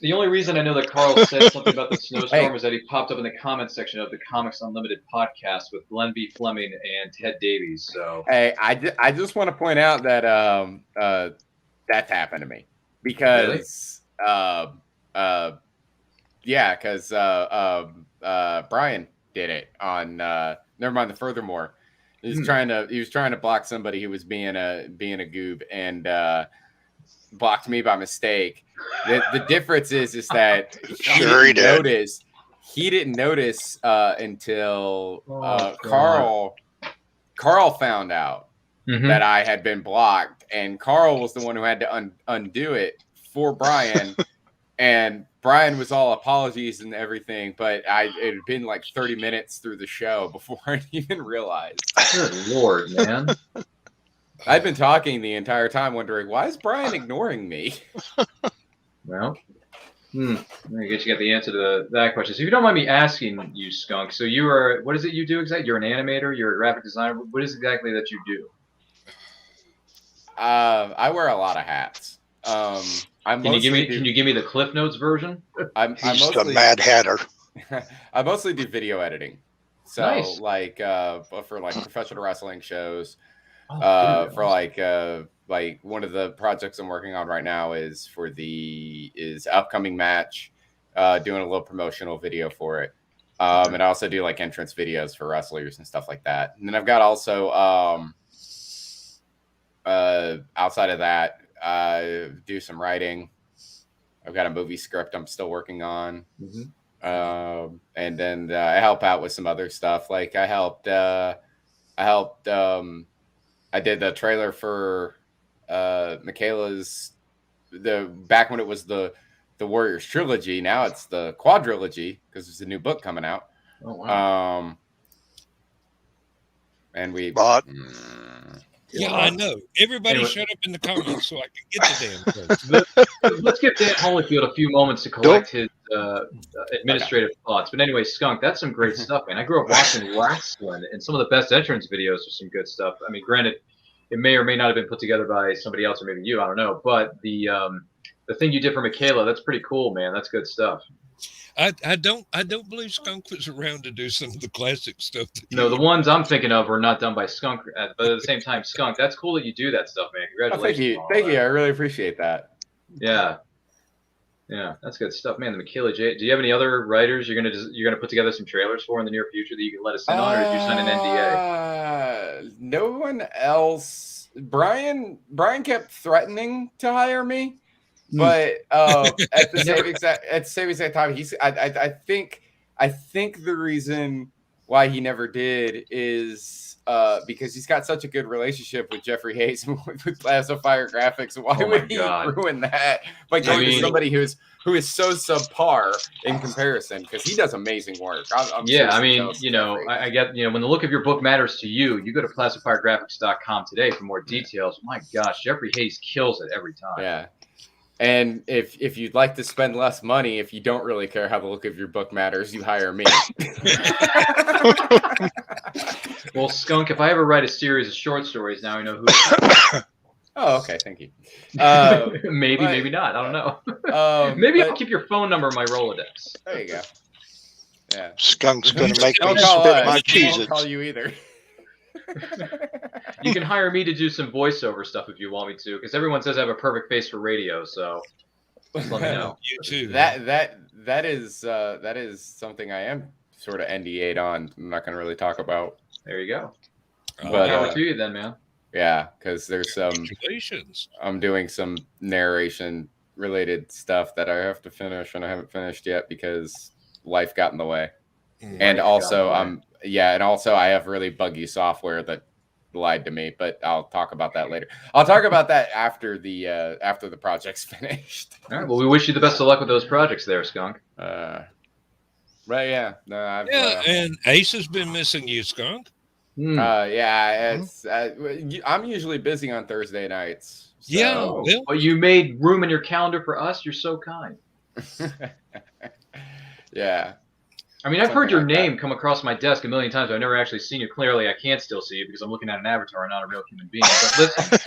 The only reason I know that Carl said something about the snowstorm is that he popped up in the comments section of the Comics Unlimited podcast with Glenn B. Fleming and Ted Davies. So hey, I just want to point out that that's happened to me because because Brian did it on never mind the furthermore. He was trying to block somebody who was being a goob and blocked me by mistake. The difference is that he didn't notice until Carl found out that I had been blocked, and Carl was the one who had to undo it for Brian. And Brian was all apologies and everything, but it had been like 30 minutes through the show before I even realized. Good Lord, man. I'd been talking the entire time wondering, why is Brian ignoring me? Well, I guess you got the answer to that question. So if you don't mind me asking you, Skunk, so you are, what is it you do exactly? You're an animator, you're a graphic designer. What is exactly that you do? I wear a lot of hats. Can you give me the Cliff Notes version? He's the Mad Hatter. I mostly do video editing. So nice. For professional wrestling shows. For one of the projects I'm working on right now is for is upcoming match, doing a little promotional video for it. And I also do like entrance videos for wrestlers and stuff like that. And then I've got also outside of that, do some writing. I've got a movie script I'm still working on. And then I help out with some other stuff. Like I did the trailer for Michaela's back when it was the Warriors trilogy. Now it's the quadrilogy because there's a new book coming out. Oh wow! And we bought. Yeah, I know. Everybody shut up in the comments so I can get the damn thing. Let's give Dan Holyfield a few moments to collect his administrative thoughts. But anyway, Skunk, that's some great stuff, man. I grew up watching wrestling, and some of the best entrance videos are some good stuff. I mean, granted, it may or may not have been put together by somebody else or maybe you. I don't know. But the the thing you did for Michaela, that's pretty cool, man. That's good stuff. I don't believe Skunk was around to do some of the classic stuff. No, the ones I'm thinking of were not done by Skunk, but at the same time, Skunk, that's cool that you do that stuff, man. Congratulations. Thank you. I really appreciate that. Yeah. Yeah, that's good stuff, man. The Michaela J. Do you have any other writers you're gonna put together some trailers for in the near future that you can let us in on, or did you sign an NDA? No one else. Brian kept threatening to hire me, but at the same exact time, I think the reason why he never did is because he's got such a good relationship with Jeffrey Hayes with Plasma Fire Graphics. Why would he ruin that by going to somebody who is so subpar in comparison? Because he does amazing work. I get, when the look of your book matters to you, you go to plasmafiregraphics.com today for more details. My gosh, Jeffrey Hayes kills it every time. Yeah. And if you'd like to spend less money, if you don't really care how the look of your book matters, you hire me. Well, Skunk, if I ever write a series of short stories, now I know who. Oh, okay. Thank you. Maybe not. I don't know. Maybe I'll keep your phone number in my Rolodex. There you go. Yeah. Skunk's going to make me Don't spit my I cheeses. won't call you either. You can hire me to do some voiceover stuff if you want me to, because everyone says I have a perfect face for radio. So just let me know. You too. That is something I am sort of NDA'd on. I'm not going to really talk about. There you go. But power to you then, man. Yeah, because there's some. Congratulations. I'm doing some narration related stuff that I have to finish, and I haven't finished yet because life got in the way. And also, I have really buggy software that lied to me, but I'll talk about that later. I'll talk about that after the project's finished. All right. Well, we wish you the best of luck with those projects there, Skunk. Right? Yeah. No, and Ace has been missing you, Skunk. It's I'm usually busy on Thursday nights. So. Yeah. Well, you made room in your calendar for us. You're so kind. Yeah. I mean, I've heard your name come across my desk a million times. I've never actually seen you. Clearly, I can't still see you because I'm looking at an avatar and not a real human being. But listen,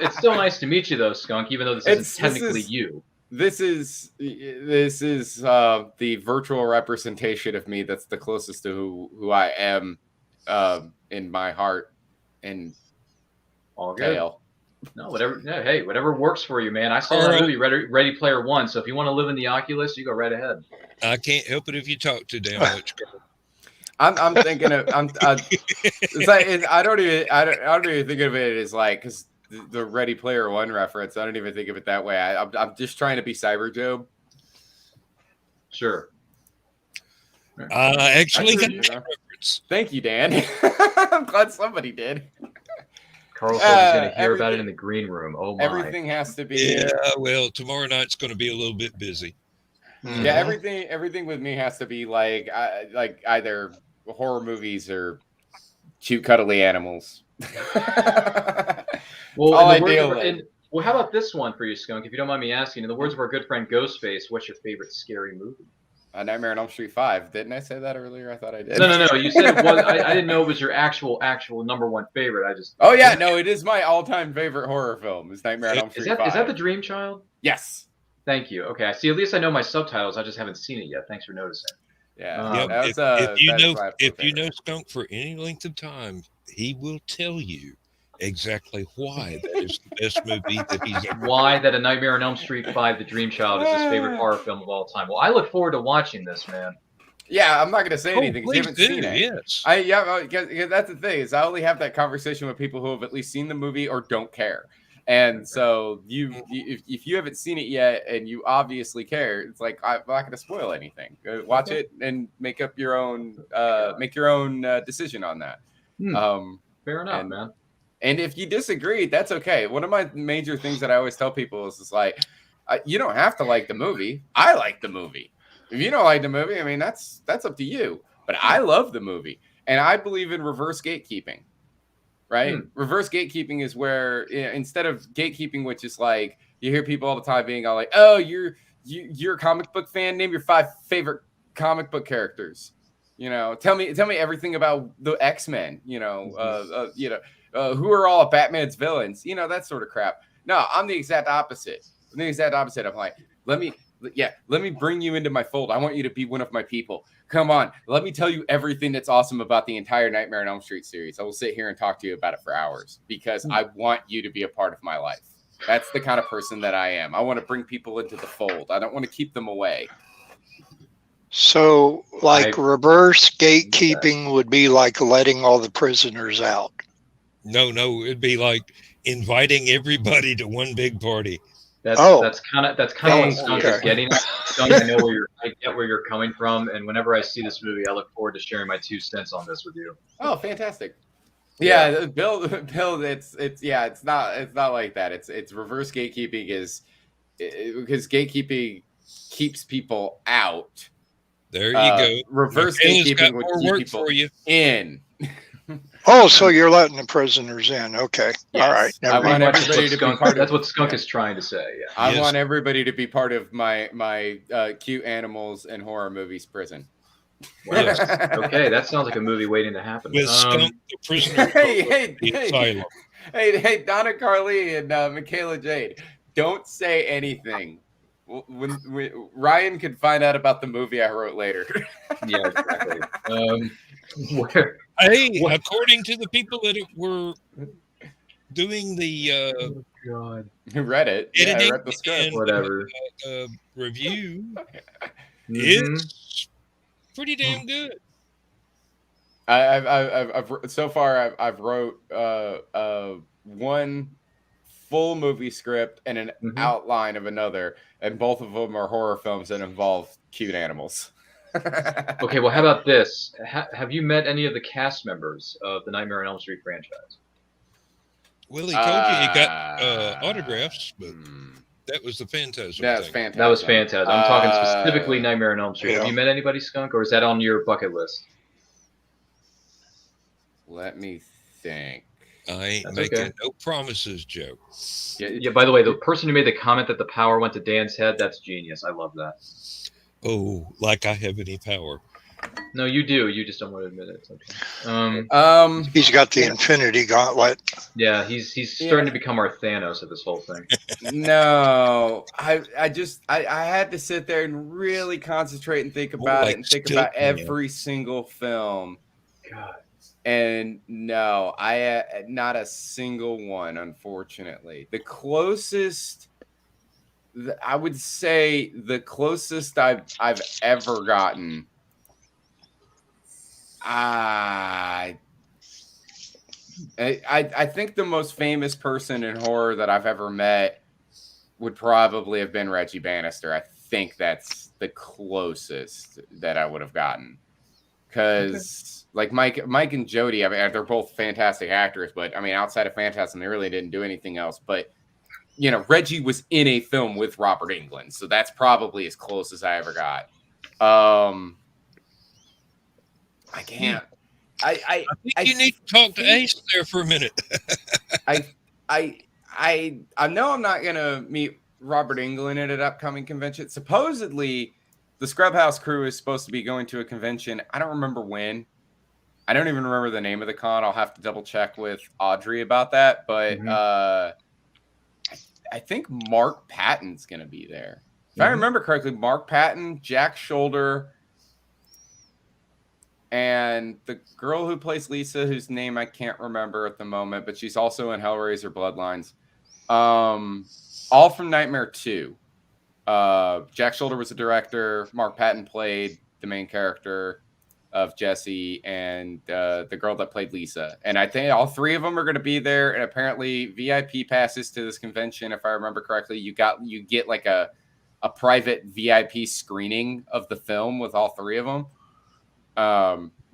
it's still nice to meet you, though, Skunk. Even though this isn't technically you. This is the virtual representation of me. That's the closest to who I am in my heart and all good. Tail. No, whatever. Yeah, hey, whatever works for you, man. I saw that movie, Ready Player One. So if you want to live in the Oculus, you go right ahead. I can't help it if you talk too damn much. I'm thinking of it's like I don't even think of it as like because the Ready Player One reference. I don't even think of it that way. I'm just trying to be Cyber Job. Sure. Actually got that reference. Thank you, Dan. I'm glad somebody did. Carl said he's going to hear about it in the green room. Oh my! Everything has to be. Yeah, well, tomorrow night's going to be a little bit busy. Yeah, everything with me has to be like either horror movies or cute, cuddly animals. Well, how about this one for you, Skunk? If you don't mind me asking, in the words of our good friend Ghostface, what's your favorite scary movie? Nightmare on Elm Street 5. Didn't I say that earlier? I thought I did. No. You said it was. I didn't know it was your actual number one favorite. Oh yeah, no, it is my all-time favorite horror film. Is Nightmare on Elm Street 5. Is that The Dream Child? Yes. Thank you. Okay, I see. At least I know my subtitles. I just haven't seen it yet. Thanks for noticing. Yeah. If you know Skunk for any length of time, he will tell you exactly why that is the best movie that he's ever. Why that A Nightmare on Elm Street 5, The Dream Child, is his favorite horror film of all time. Well, I look forward to watching this, man. Yeah, I'm not going to say anything because you haven't seen it. Yes. Because that's the thing is I only have that conversation with people who have at least seen the movie or don't care. And so if you haven't seen it yet and you obviously care, it's like I'm not going to spoil anything. Watch it and make up your own decision on that. Fair enough, man. And if you disagree, that's okay. One of my major things that I always tell people is like, you don't have to like the movie. I like the movie. If you don't like the movie, I mean, that's up to you. But I love the movie. And I believe in reverse gatekeeping, right? Reverse gatekeeping is where instead of gatekeeping, which is like, you hear people all the time being all like, oh, you're a comic book fan. Name your 5 favorite comic book characters. Tell me everything about the X-Men, who are all Batman's villains, that sort of crap. No, I'm the exact opposite. the exact opposite. I'm like, let me bring you into my fold. I want you to be one of my people. Come on, let me tell you everything that's awesome about the entire Nightmare on Elm Street series. I will sit here and talk to you about it for hours because I want you to be a part of my life. That's the kind of person that I am. I want to bring people into the fold. I don't want to keep them away. So, like reverse gatekeeping would be like letting all the prisoners out. No, it'd be like inviting everybody to one big party. That's kind of what Skunk is getting at. Skunk, I get where you're coming from, and whenever I see this movie, I look forward to sharing my 2 cents on this with you. Oh, fantastic! Yeah, Bill, it's not like that. It's reverse gatekeeping because gatekeeping keeps people out. There you go. Reverse gatekeeping would keep people in. Oh, so you're letting the prisoners in? Okay, yes. All right. I want everybody to be part. That's what Skunk is trying to say. Yeah. I want everybody to be part of my cute animals and horror movies prison. Wow. Okay, that sounds like a movie waiting to happen. With Skunk, the prisoner. Hey, Donna Carly and Michaela Jade, don't say anything. When Ryan could find out about the movie I wrote later. Yeah, exactly. According to the people that were doing the who read it, editing, read the script, and, whatever review, it's pretty damn good. I've so far I've wrote one full movie script and an outline of another, and both of them are horror films that involve cute animals. Okay, well, how about this? Have you met any of the cast members of the Nightmare on Elm Street franchise? Well, he told you got autographs, but that was the Phantasm. That was Phantasm. That was Phantasm. I'm talking specifically Nightmare on Elm Street. Have you met anybody, Skunk, or is that on your bucket list? Let me think. I ain't making no promises, Joe. Yeah, by the way, the person who made the comment that the power went to Dan's head, that's genius. I love that. Oh, like I have any power. No, you do. You just don't want to admit it. Okay. He's got the Infinity Gauntlet. Yeah, he's starting to become our Thanos of this whole thing. No, I had to sit there and really concentrate and think about it and think about every single film. God. And no, not a single one, unfortunately. The closest, I would say, the closest I've ever gotten. I think the most famous person in horror that I've ever met would probably have been Reggie Bannister. I think that's the closest that I would have gotten. Because like Mike and Jodie, I mean, they're both fantastic actors, but I mean, outside of Phantasm, they really didn't do anything else. But you know, Reggie was in a film with Robert Englund, so that's probably as close as I ever got. I can't. I think you need to talk to Ace there for a minute. I know I'm not gonna meet Robert Englund at an upcoming convention. Supposedly, the Scrubhouse crew is supposed to be going to a convention. I don't remember when. I don't even remember the name of the con. I'll have to double check with Audrey about that. But I think Mark Patton's gonna be there. If I remember correctly, Mark Patton, Jack Shoulder, and the girl who plays Lisa, whose name I can't remember at the moment, but she's also in Hellraiser Bloodlines. All from Nightmare 2. Jack Shoulder was the director. Mark Patton played the main character of Jesse, and the girl that played Lisa. And I think all three of them are going to be there. And apparently VIP passes to this convention, if I remember correctly. You get like a private VIP screening of the film with all three of them.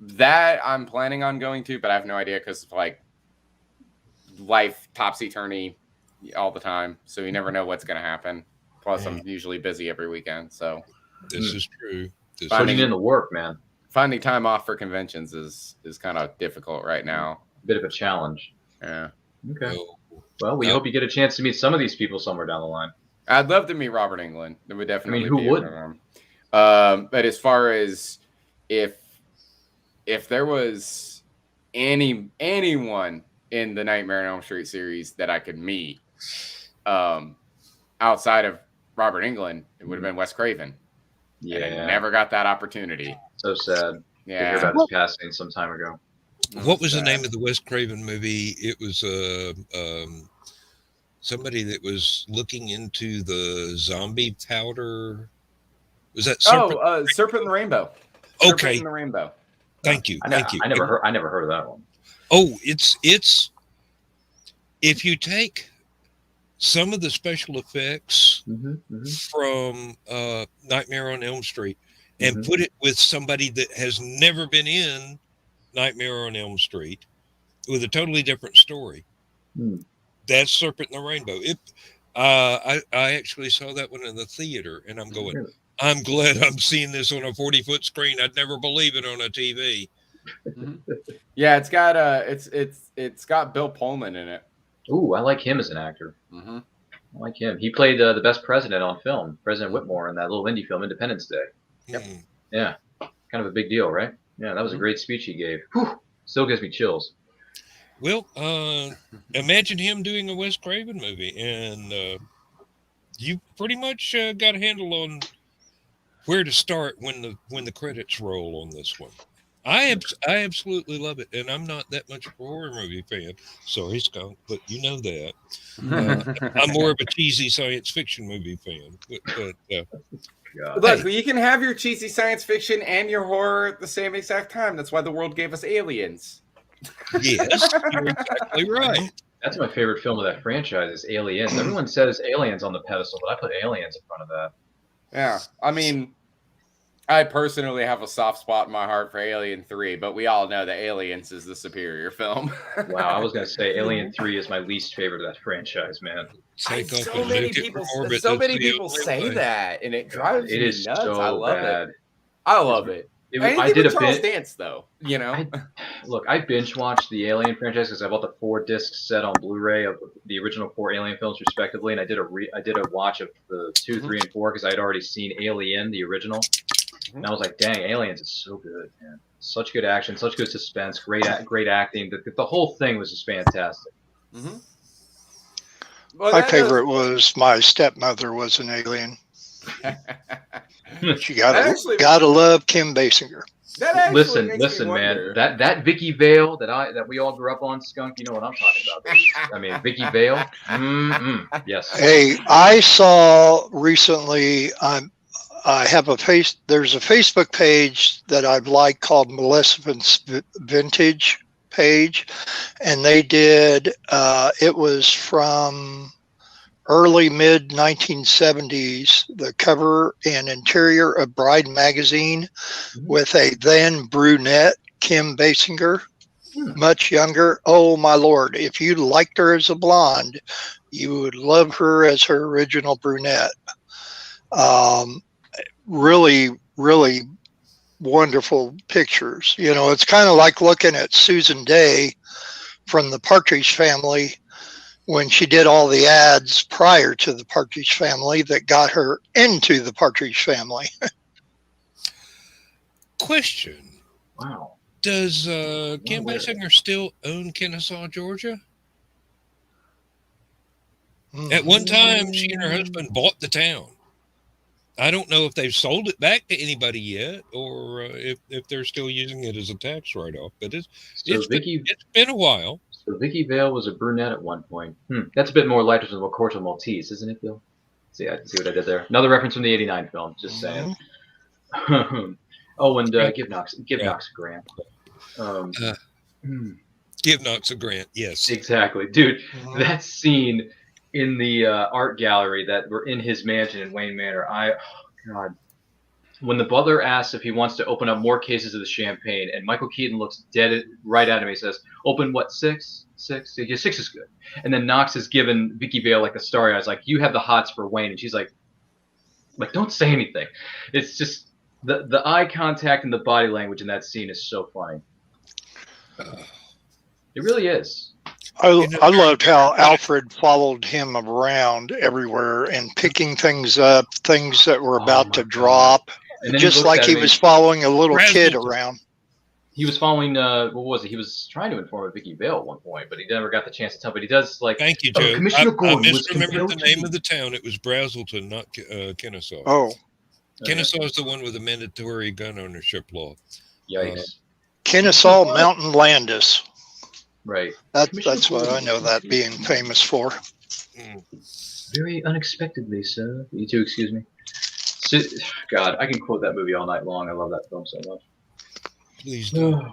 That I'm planning on going to, but I have no idea because like life topsy-turvy all the time, so you never know what's going to happen. Plus, I'm usually busy every weekend, so this is true. Putting in the work, man. Finding time off for conventions is kind of difficult right now. Bit of a challenge. Yeah. Okay. Well, we hope you get a chance to meet some of these people somewhere down the line. I'd love to meet Robert Englund. It would definitely. Who would? But as far as if there was anyone in the Nightmare on Elm Street series that I could meet, I outside of Robert Englund, it would have been Wes Craven. Yeah, And I never got that opportunity. so sad. To hear Yeah. about his passing some time ago. What was the name of the Wes Craven movie? It was somebody that was looking into the zombie powder. Was that Serpent? Serpent in the Rainbow. Okay. Serpent in the Rainbow. Thank you. Thank you. I never heard of that one. Oh, it's if you take some of the special effects from Nightmare on Elm Street and put it with somebody that has never been in Nightmare on Elm Street with a totally different story. That's Serpent in the Rainbow. I actually saw that one in the theater, and I'm going, I'm glad I'm seeing this on a 40-foot screen. I'd never believe it on a TV. Yeah, it's got it's got Bill Pullman in it. Ooh, I like him as an actor. I like him. He played the best president on film, President Whitmore, in that little indie film, Independence Day. Yep. Yeah, kind of a big deal, right? Yeah, that was a great speech he gave. Whew, still gives me chills. Well, imagine him doing a Wes Craven movie, and you pretty much got a handle on where to start when the credits roll on this one. I absolutely love it, and I'm not that much of a horror movie fan. Sorry, Skunk, but you know that. I'm more of a cheesy science fiction movie fan. Look, you can have your cheesy science fiction and your horror at the same exact time. That's why the world gave us Aliens. Yes, you're exactly right. That's my favorite film of that franchise is Aliens. Everyone says Aliens on the pedestal, but I put Aliens in front of that. Yeah, I mean, I personally have a soft spot in my heart for Alien 3, but we all know that Aliens is the superior film. Wow, I was going to say Alien 3 is my least favorite of that franchise, man. So many people say that, and it drives me nuts. So I love bad. it. I love it. I did a Charles bit. Dance, though. You know, I binge watched the Alien franchise because I bought the 4-disc set on Blu-ray of the original 4 Alien films, respectively, and I did a watch of the 2, 3, and 4 because I had already seen Alien, the original, and I was like, "Dang, Aliens is so good, man! Such good action, such good suspense, great acting. The whole thing was just fantastic." Well, my favorite was my stepmother was an alien. You gotta love Kim Basinger. Listen, man. That Vicky Vale that we all grew up on, Skunk. You know what I'm talking about? I mean, Vicky Vale. Yes. Hey, I saw recently. I have there's a Facebook page that I've liked called Maleficent's Vintage page, and they did. It was from early mid 1970s, the cover and interior of Bride magazine with a then brunette Kim Basinger, much younger. Oh my Lord, if you liked her as a blonde, you would love her as her original brunette. Really, really wonderful pictures. You know, it's kind of like looking at Susan Day from the Partridge Family when she did all the ads prior to the Partridge Family that got her into the Partridge Family. Question. Wow. Does Kim Basinger still own Kennesaw, Georgia? At one time, she and her husband bought the town. I don't know if they've sold it back to anybody yet, or if they're still using it as a tax write-off. But it's been a while. So Vicky Vale was a brunette at one point. That's a bit more lighter than Corto Maltese, isn't it, Bill? See what I did there. Another reference from the '89 film. Just saying. Oh, and give Knox a grant. Give Knox a grant. Yes, exactly, dude. That scene in the art gallery that were in his mansion in Wayne Manor. God. When the butler asks if he wants to open up more cases of the champagne, and Michael Keaton looks right at him, he says, "Open what, 6? 6? Yeah, 6 is good." And then Knox has given Vicky Vale like a starry eyes, like, "You have the hots for Wayne," and she's like, "Don't say anything." It's just the eye contact and the body language in that scene is so funny. It really is. I loved how Alfred followed him around everywhere and picking things up, things that were about to drop, just like he was following a little kid around. he was following. What was it? He was trying to inform Vicky Vale at one point, but he never got the chance to tell. But he does like. Thank you, Oh, Joe. Commissioner I Gordon was misremembered compelled the to name be. of the town. It was Brazelton, not Kennesaw. Oh, Kennesaw is the one with the mandatory gun ownership law. Yikes! Kennesaw Mountain Landis. Right. That's what I know that being famous for. Mm. Very unexpectedly, sir. You too, excuse me. God, I can quote that movie all night long. I love that film so much. Please don't.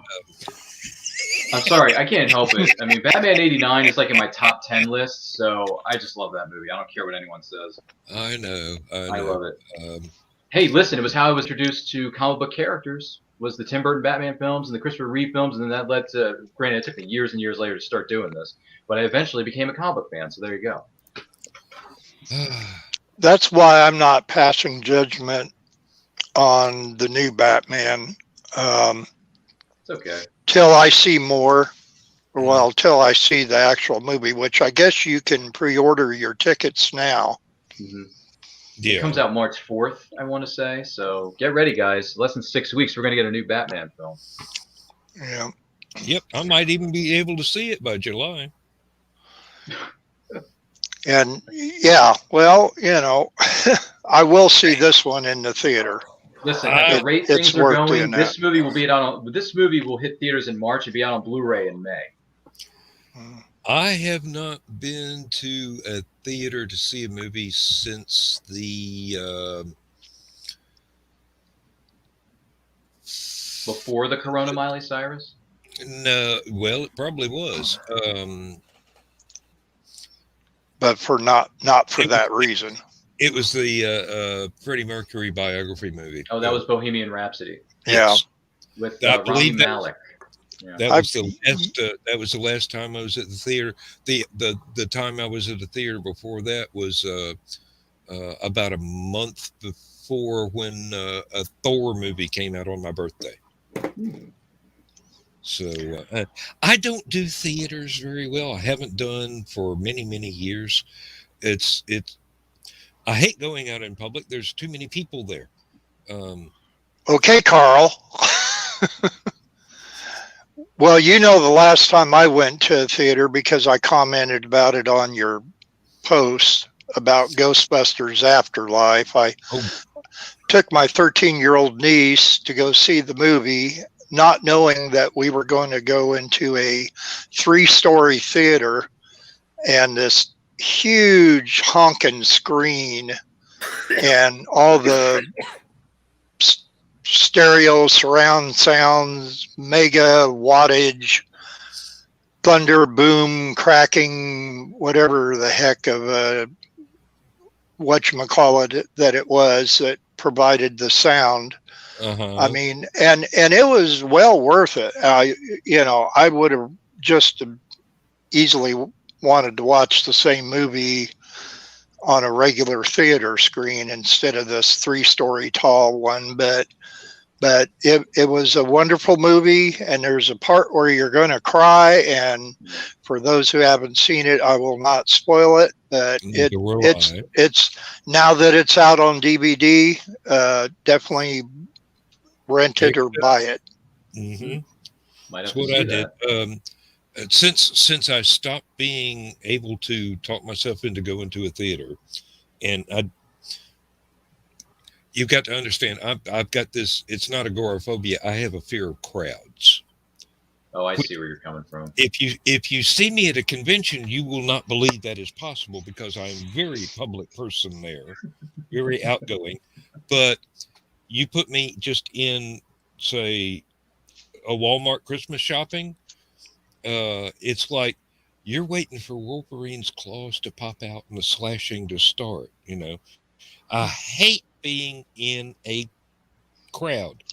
I'm sorry, I can't help it. I mean, Batman '89 is like in my top 10 list, so I just love that movie. I don't care what anyone says. I know. I love it. Um, Hey, listen, it was how I was introduced to comic book characters. Was the Tim Burton Batman films and the Christopher Reeve films, and then that led to. Granted, it took me years and years later to start doing this, but I eventually became a comic book fan. So there you go. That's why I'm not passing judgment on the new Batman It's okay. till I see more. Well, till I see the actual movie, which I guess you can pre-order your tickets now. Mm-hmm. yeah. It comes out March 4th, I want to say. So get ready, guys. Less than 6 weeks, we're going to get a new Batman film. Yeah. Yep. I might even be able to see it by July. And yeah, well, I will see this one in the theater. Listen, at the rate it's things are worth going, doing this that. movie will be on. This movie will hit theaters in March and be out on Blu-ray in May. I have not been to a theater to see a movie since the Before the Corona, Miley Cyrus? no. Well, it probably was. But for not for that reason. It was the Freddie Mercury biography movie. Oh, that was Bohemian Rhapsody Yes. with I Rami believe that- Malek. Yeah. That was the last. That was the last time I was at the theater. The time I was at the theater before that was about a month before when a Thor movie came out on my birthday. So I don't do theaters very well. I haven't done for many years. It's I hate going out in public. There's too many people there. Okay, Carl. Well, the last time I went to a theater, because I commented about it on your post about Ghostbusters Afterlife, I took my 13-year-old niece to go see the movie, not knowing that we were going to go into a 3-story theater and this huge honking screen and all the stereo surround sounds, mega wattage, thunder, boom, cracking, whatever the heck of a whatchamacallit that it was that provided the sound. I mean, and it was well worth it. I would have just easily wanted to watch the same movie on a regular theater screen instead of this 3-story tall one, but it was a wonderful movie, and there's a part where you're going to cry, and for those who haven't seen it, I will not spoil it, but it's now that it's out on DVD, definitely rent it or buy it. That's what I did. Since I stopped being able to talk myself into going to a theater, and you've got to understand, I've got this. It's not agoraphobia. I have a fear of crowds. Oh, I see where you're coming from. If you see me at a convention, you will not believe that is possible because I'm a very public person there, very outgoing. But you put me just in, say, a Walmart Christmas shopping, it's like you're waiting for Wolverine's claws to pop out and the slashing to start. I hate being in a crowd.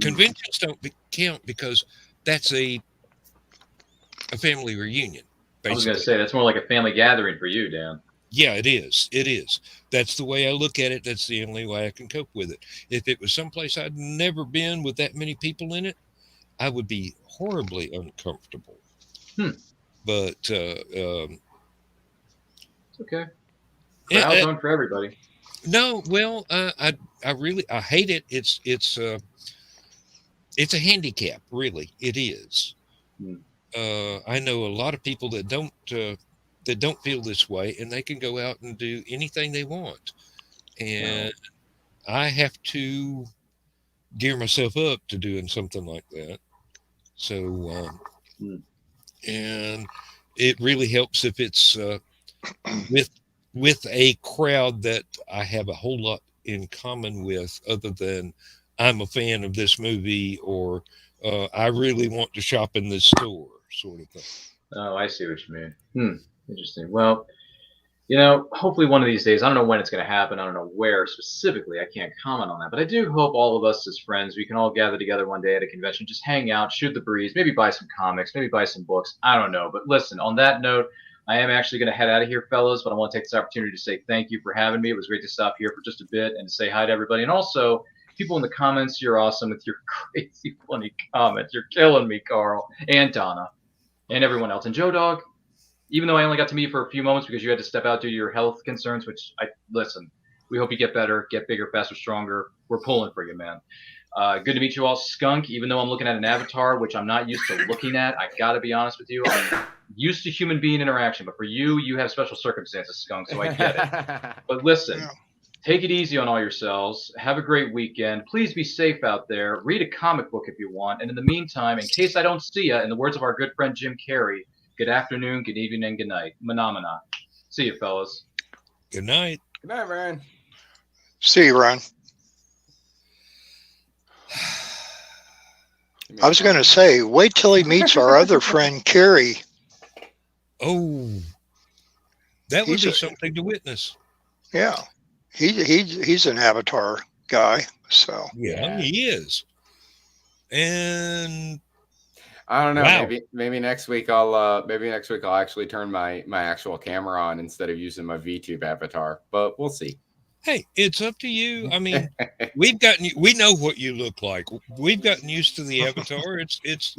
Conventions don't count because that's a family reunion. Basically. I was going to say that's more like a family gathering for you, Dan. Yeah, it is. It is. That's the way I look at it. That's the only way I can cope with it. If it was someplace I'd never been with that many people in it, I would be horribly uncomfortable. But it's okay. Crowds aren't for everybody. No, well, I hate it. it's a handicap, really. It is. Hmm. I know a lot of people that don't feel this way, and they can go out and do anything they want. And I have to gear myself up to doing something like that. So, Hmm. and it really helps if it's with a crowd that I have a whole lot in common with, other than I'm a fan of this movie, or I really want to shop in this store, sort of thing. Oh, I see what you mean. Interesting. Well, hopefully one of these days, I don't know when it's going to happen. I don't know where specifically. I can't comment on that. But I do hope all of us as friends, we can all gather together one day at a convention, just hang out, shoot the breeze, maybe buy some comics, maybe buy some books. I don't know. But listen, on that note, I am actually going to head out of here, fellas. But I want to take this opportunity to say thank you for having me. It was great to stop here for just a bit and to say hi to everybody. And also, people in the comments, you're awesome with your crazy, funny comments. You're killing me, Carl and Donna and everyone else. And Joe Dog, even though I only got to meet you for a few moments because you had to step out due to your health concerns, which listen, we hope you get better, get bigger, faster, stronger. We're pulling for you, man. Good to meet you all. Skunk, even though I'm looking at an avatar, which I'm not used to looking at, I got to be honest with you. I'm used to human being interaction, but for you, you have special circumstances, Skunk, so I get it. But listen, take it easy on all yourselves. Have a great weekend. Please be safe out there. Read a comic book if you want. And in the meantime, in case I don't see you, in the words of our good friend Jim Carrey, good afternoon, good evening, and good night. Phenomena. See you, fellas. Good night. Good night, Ryan. See you, Ron. I was going to say, wait till he meets our other friend, Carrie. Oh, that would He's be a- something to witness. Yeah, he's an Avatar guy. So Yeah, he is. And I don't know. Wow. Maybe next week I'll actually turn my actual camera on instead of using my VTube avatar. But we'll see. hey, it's up to you. I mean, we know what you look like. We've gotten used to the avatar. It's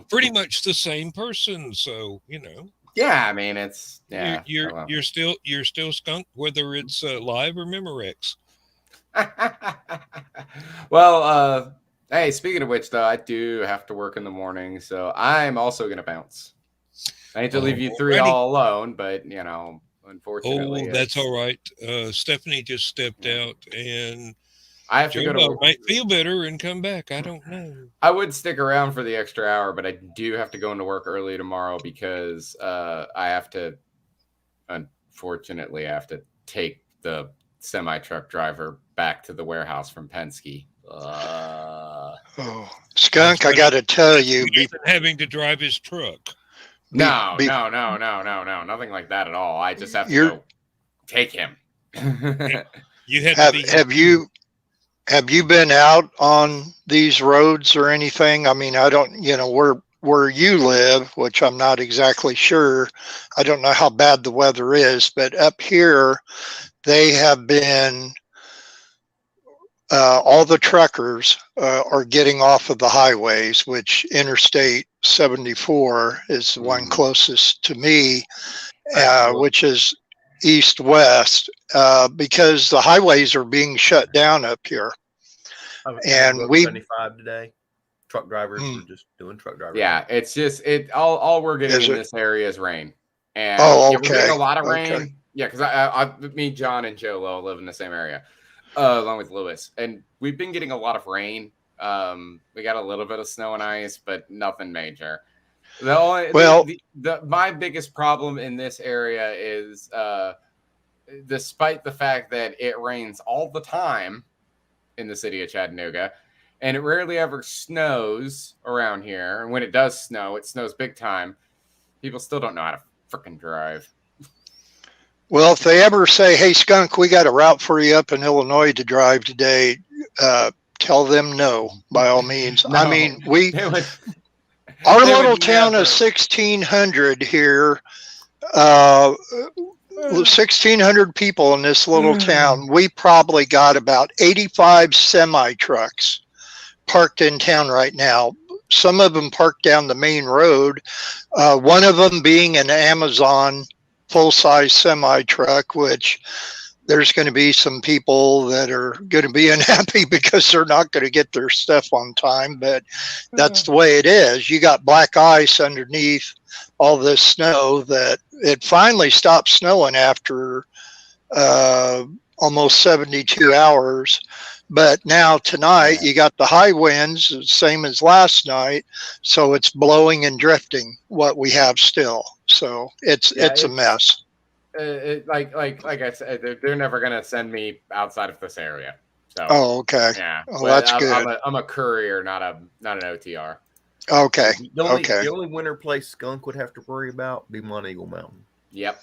pretty much the same person. So Yeah, I mean it's yeah. you're still Skunk, whether it's live or Memorex. Well, hey, speaking of which, though, I do have to work in the morning, so I'm also gonna bounce. I hate to leave you three Alrighty. all alone, but unfortunately, Oh, that's all right. Stephanie just stepped out, and I have to go Joe to. might feel better and come back. I don't know. I would stick around for the extra hour, but I do have to go into work early tomorrow because I have to. Unfortunately, I have to take the semi-truck driver back to the warehouse from Penske. Skunk, I got to tell you, He isn't having to drive his truck. No, nothing like that at all. I just have to go take him. You had to be have you been out on these roads or anything? I mean, I don't, where you live, which I'm not exactly sure. I don't know how bad the weather is, but up here, they have been, all the truckers are getting off of the highways, which Interstate 74 is the one closest to me, which is east-west, because the highways are being shut down up here. And we 75 today. Truck drivers were just doing truck drivers. Yeah, it's just all we're getting in this area is rain. And okay. We're getting a lot of rain. Okay. Yeah, because me, John, and Joe Lowe live in the same area, along with Lewis, and we've been getting a lot of rain. We got a little bit of snow and ice, but nothing major. My biggest problem in this area is, despite the fact that it rains all the time in the city of Chattanooga, and it rarely ever snows around here, and when it does snow, it snows big time. People still don't know how to freaking drive. Well, if they ever say, "Hey, Skunk, we got a route for you up in Illinois to drive today," tell them no, by all means. No. I mean, our little town of 1,600 here, 1,600 people in this little town. We probably got about 85 semi-trucks parked in town right now. Some of them parked down the main road. One of them being an Amazon full-size semi-truck, which there's going to be some people that are going to be unhappy because they're not going to get their stuff on time, but that's the way it is. You got black ice underneath all this snow that it finally stopped snowing after almost 72 hours. But now tonight you got the high winds, same as last night. So it's blowing and drifting what we have still. So it's a mess. Like I said, they're never gonna send me outside of this area. So okay. Yeah. Oh, that's good. I'm a courier, not an OTR. Okay. The only winter place Skunk would have to worry about be Monteagle Mountain. Yep.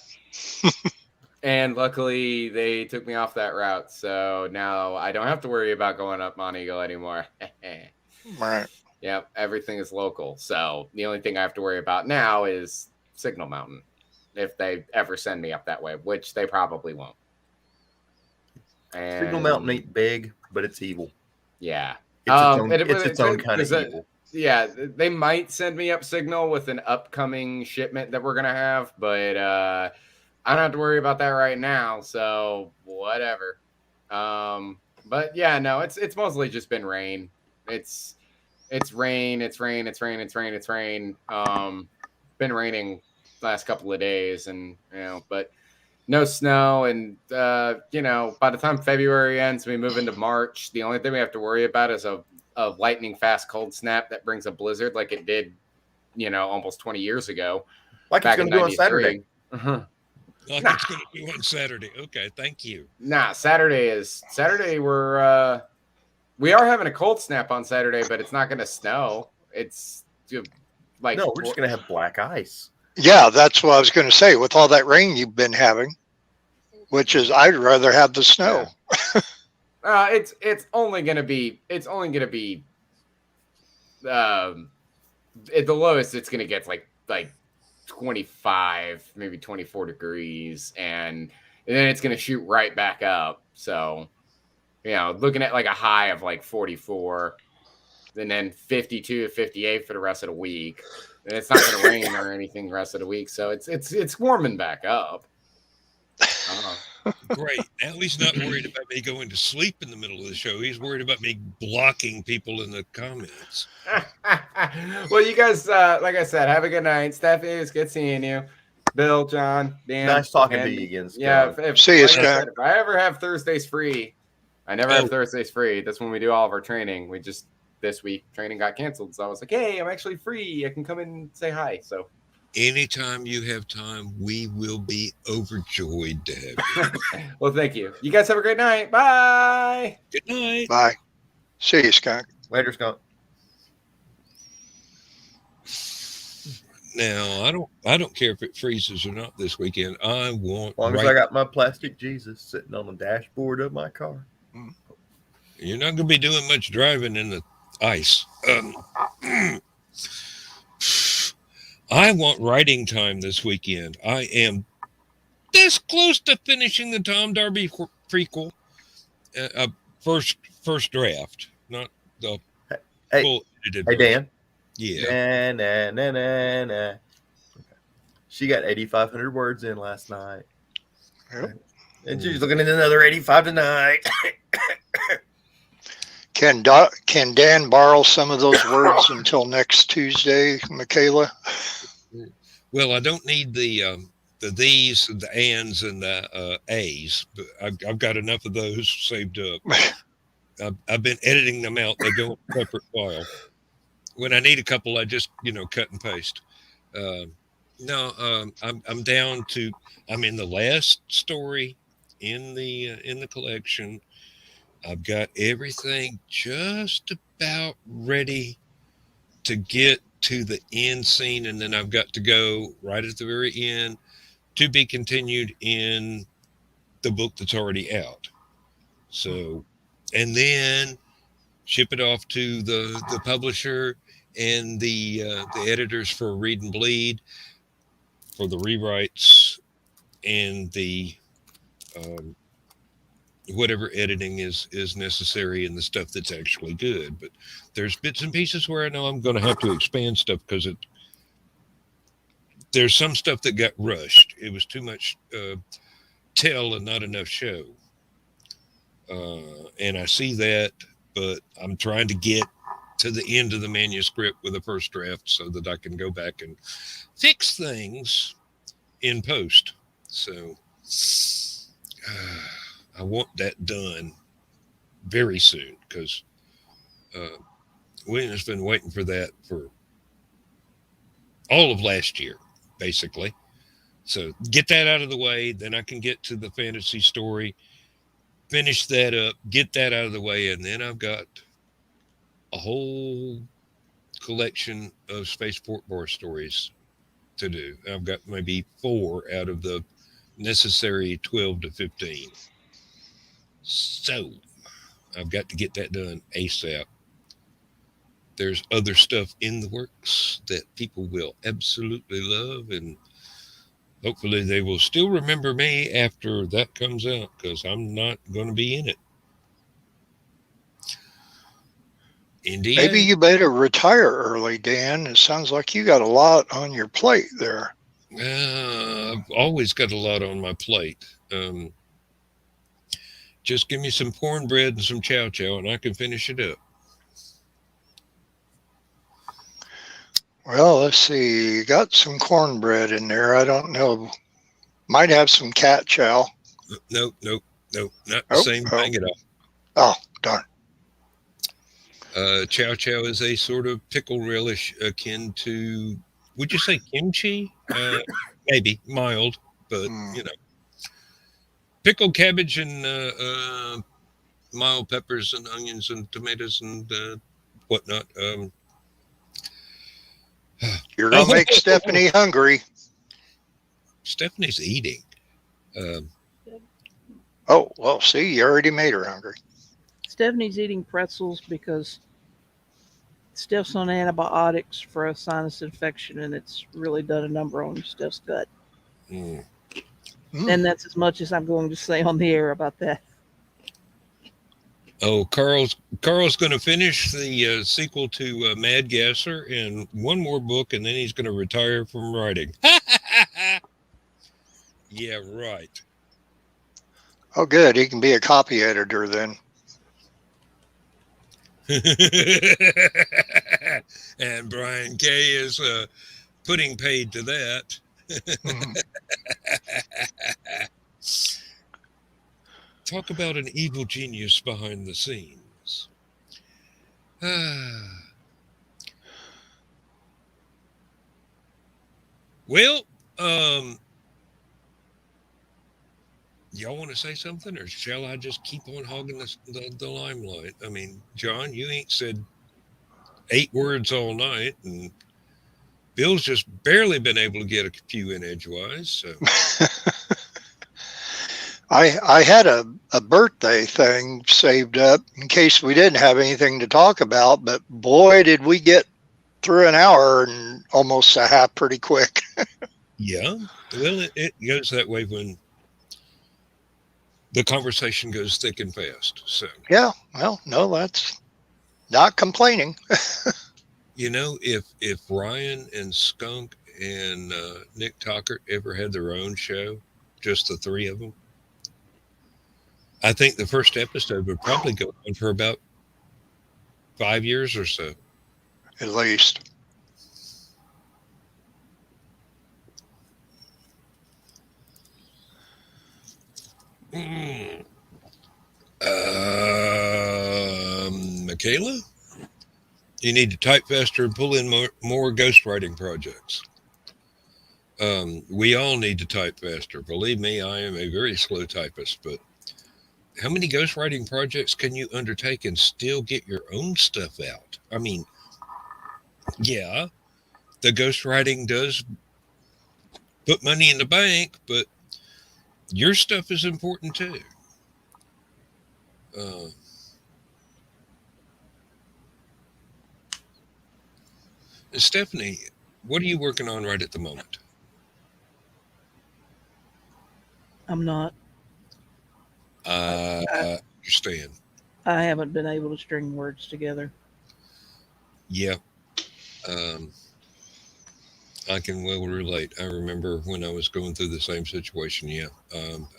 And luckily they took me off that route, so now I don't have to worry about going up Monteagle anymore. Right. Yep, everything is local. So the only thing I have to worry about now is Signal Mountain, if they ever send me up that way, which they probably won't. And Signal Mountain ain't big, but it's evil. Yeah. It's its own kind of evil. Yeah, they might send me up Signal with an upcoming shipment that we're going to have, but I don't have to worry about that right now, so whatever. But yeah, no, it's mostly just been rain. It's rain. Been raining last couple of days, and but no snow. And by the time February ends, we move into March. The only thing we have to worry about is a lightning fast cold snap that brings a blizzard, like it did, almost 20 years ago. Like it's going to do on Saturday. Like it's going to be on Saturday. Okay, thank you. Nah, Saturday we are having a cold snap on Saturday, but it's not going to snow. It's like no, we're just going to have black ice. Yeah, that's what I was going to say. With all that rain you've been having, which is I'd rather have the snow. Yeah. It's only going to be at the lowest it's going to get like 25, maybe 24 degrees, and then it's going to shoot right back up. So, looking at like a high of like 44, and then 52 to 58 for the rest of the week. And it's not going to rain or anything the rest of the week, so it's warming back up. Great. Now he's not worried about me going to sleep in the middle of the show. He's worried about me blocking people in the comments. Well, you guys, like I said, have a good night. Stephanie, it's good seeing you. Bill, John, Dan. Nice talking to you again, Scott. Yeah. See you, Scott. If I ever have Thursdays free, I never have Thursdays free. That's when we do all of our training. This week, training got canceled. So I was like, hey, I'm actually free. I can come in and say hi. So anytime you have time, we will be overjoyed to have you. Well, thank you. You guys have a great night. Bye. Good night. Bye. See you, Scott. Later, Scott. Now, I don't care if it freezes or not this weekend. I want as long as I got my plastic Jesus sitting on the dashboard of my car. You're not going to be doing much driving in the ice. I want writing time this weekend. I am this close to finishing the Tom Darby prequel. First draft, not the full edited. Hey, Dan. Yeah. Nah. She got 8,500 words in last night. Yep. And she's looking at another 85 tonight. Can Dan borrow some of those words until next Tuesday, Michaela? Well, I don't need the these, and the ands, and the a's, but I've got enough of those saved up. I've been editing them out. They go in a separate file. When I need a couple, I just cut and paste. I'm down to. I'm in the last story in the collection. I've got everything just about ready to get to the end scene, and then I've got to go right at the very end to be continued in the book that's already out. So, and then ship it off to the publisher and the editors for Read and Bleed for the rewrites and the whatever editing is necessary and the stuff that's actually good. But there's bits and pieces where I know I'm going to have to expand stuff because there's some stuff that got rushed. It was too much tell and not enough show. And I see that, but I'm trying to get to the end of the manuscript with a first draft so that I can go back and fix things in post. So I want that done very soon because William's been waiting for that for all of last year, basically. So get that out of the way, then I can get to the fantasy story, finish that up, get that out of the way, and then I've got a whole collection of Spaceport Bar stories to do. I've got maybe 4 out of the necessary 12 to 15. So I've got to get that done ASAP. There's other stuff in the works that people will absolutely love, and hopefully they will still remember me after that comes out because I'm not going to be in it. India. Maybe you better retire early, Dan. It sounds like you got a lot on your plate there. I've always got a lot on my plate. Just give me some cornbread and some chow chow, and I can finish it up. Well, let's see. You got some cornbread in there. I don't know. Might have some cat chow. Nope. Not the same thing at all. Oh, darn. Chow chow is a sort of pickle relish akin to, would you say kimchi? Maybe mild, but pickled cabbage and mild peppers and onions and tomatoes and whatnot. You're going to make Stephanie hungry. Stephanie's eating. Oh, well, see, you already made her hungry. Stephanie's eating pretzels because Steph's on antibiotics for a sinus infection, and it's really done a number on Steph's gut. Mm. And that's as much as I'm going to say on the air about that. Oh, Carl's going to finish the sequel to Mad Gasser and one more book, and then he's going to retire from writing. Yeah, right. Oh, good. He can be a copy editor then. And Brian K. is putting paid to that. Talk about an evil genius behind the scenes. Well, y'all want to say something, or shall I just keep on hogging the limelight? I mean, John, you ain't said 8 words all night, and Bill's just barely been able to get a few in edgewise. So. I had a birthday thing saved up in case we didn't have anything to talk about, but boy, did we get through an hour and almost a half pretty quick. Yeah, well, it goes that way when the conversation goes thick and fast. So yeah, well, no, that's not complaining. You know, if Ryan and Skunk and Nick Tockert ever had their own show, just the 3 of them, I think the first episode would probably go on for about 5 years or so. At least. Michaela, you need to type faster and pull in more ghostwriting projects. We all need to type faster. Believe me, I am a very slow typist, but how many ghostwriting projects can you undertake and still get your own stuff out? I mean, yeah, the ghostwriting does put money in the bank, but your stuff is important too. Stephanie, what are you working on right at the moment? I'm not. I understand. I haven't been able to string words together. Yeah. I can well relate. I remember when I was going through the same situation. Yeah,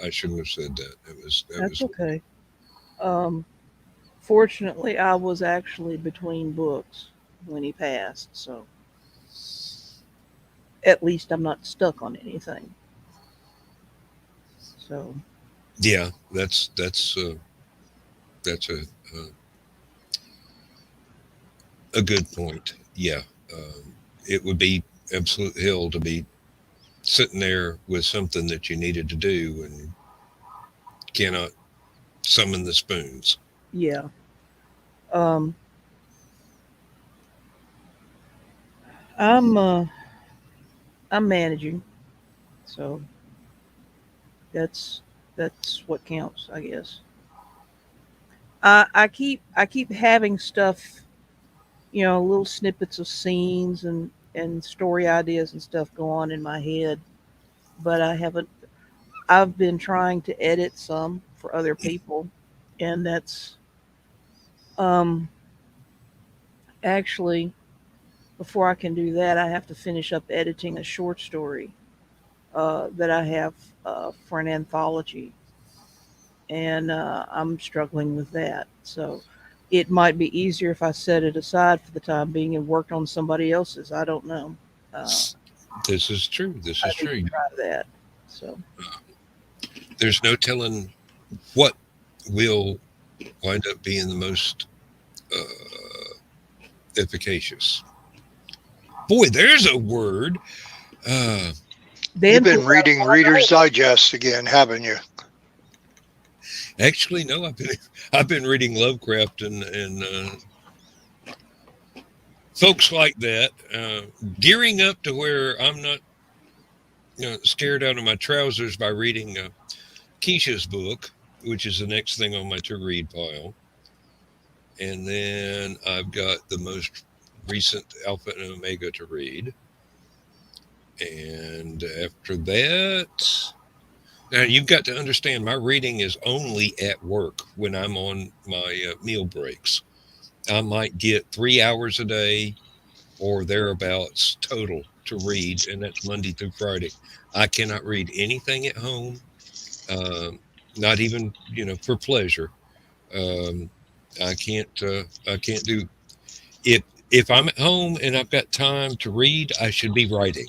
I shouldn't have said that. That That's was okay. Um, Fortunately, I was actually between books when he passed, so at least I'm not stuck on anything. So yeah. That's a good point. Yeah, it would be absolute hell to be sitting there with something that you needed to do and cannot summon the spoons. yeah, um, I'm uh, I'm managing, so that's that's what counts, I guess. I keep having stuff, little snippets of scenes and story ideas and stuff go on in my head, but I haven't. I've been trying to edit some for other people, and that's um actually, before I can do that, I have to finish up editing a short story that I have for an anthology, and I'm struggling with that. So it might be easier if I set it aside for the time being and worked on somebody else's. I don't know. Uh, This is true. This I is need to true. try that. So There's no telling what will wind up being the most efficacious. Boy, there's a word. Uh, You've Dan been pulled out reading a Reader's lot of Digest again, haven't you? Actually, no. I've been reading Lovecraft and folks like that, gearing up to where I'm not scared out of my trousers by reading Keisha's book, which is the next thing on my to read pile. And then I've got the most recent Alpha and Omega to read. And after that, now you've got to understand my reading is only at work when I'm on my meal breaks. I might get 3 hours a day or thereabouts total to read, and that's Monday through Friday. I cannot read anything at home, um, not even for pleasure. Um, I can't do if if I'm at home and I've got time to read, I should be writing.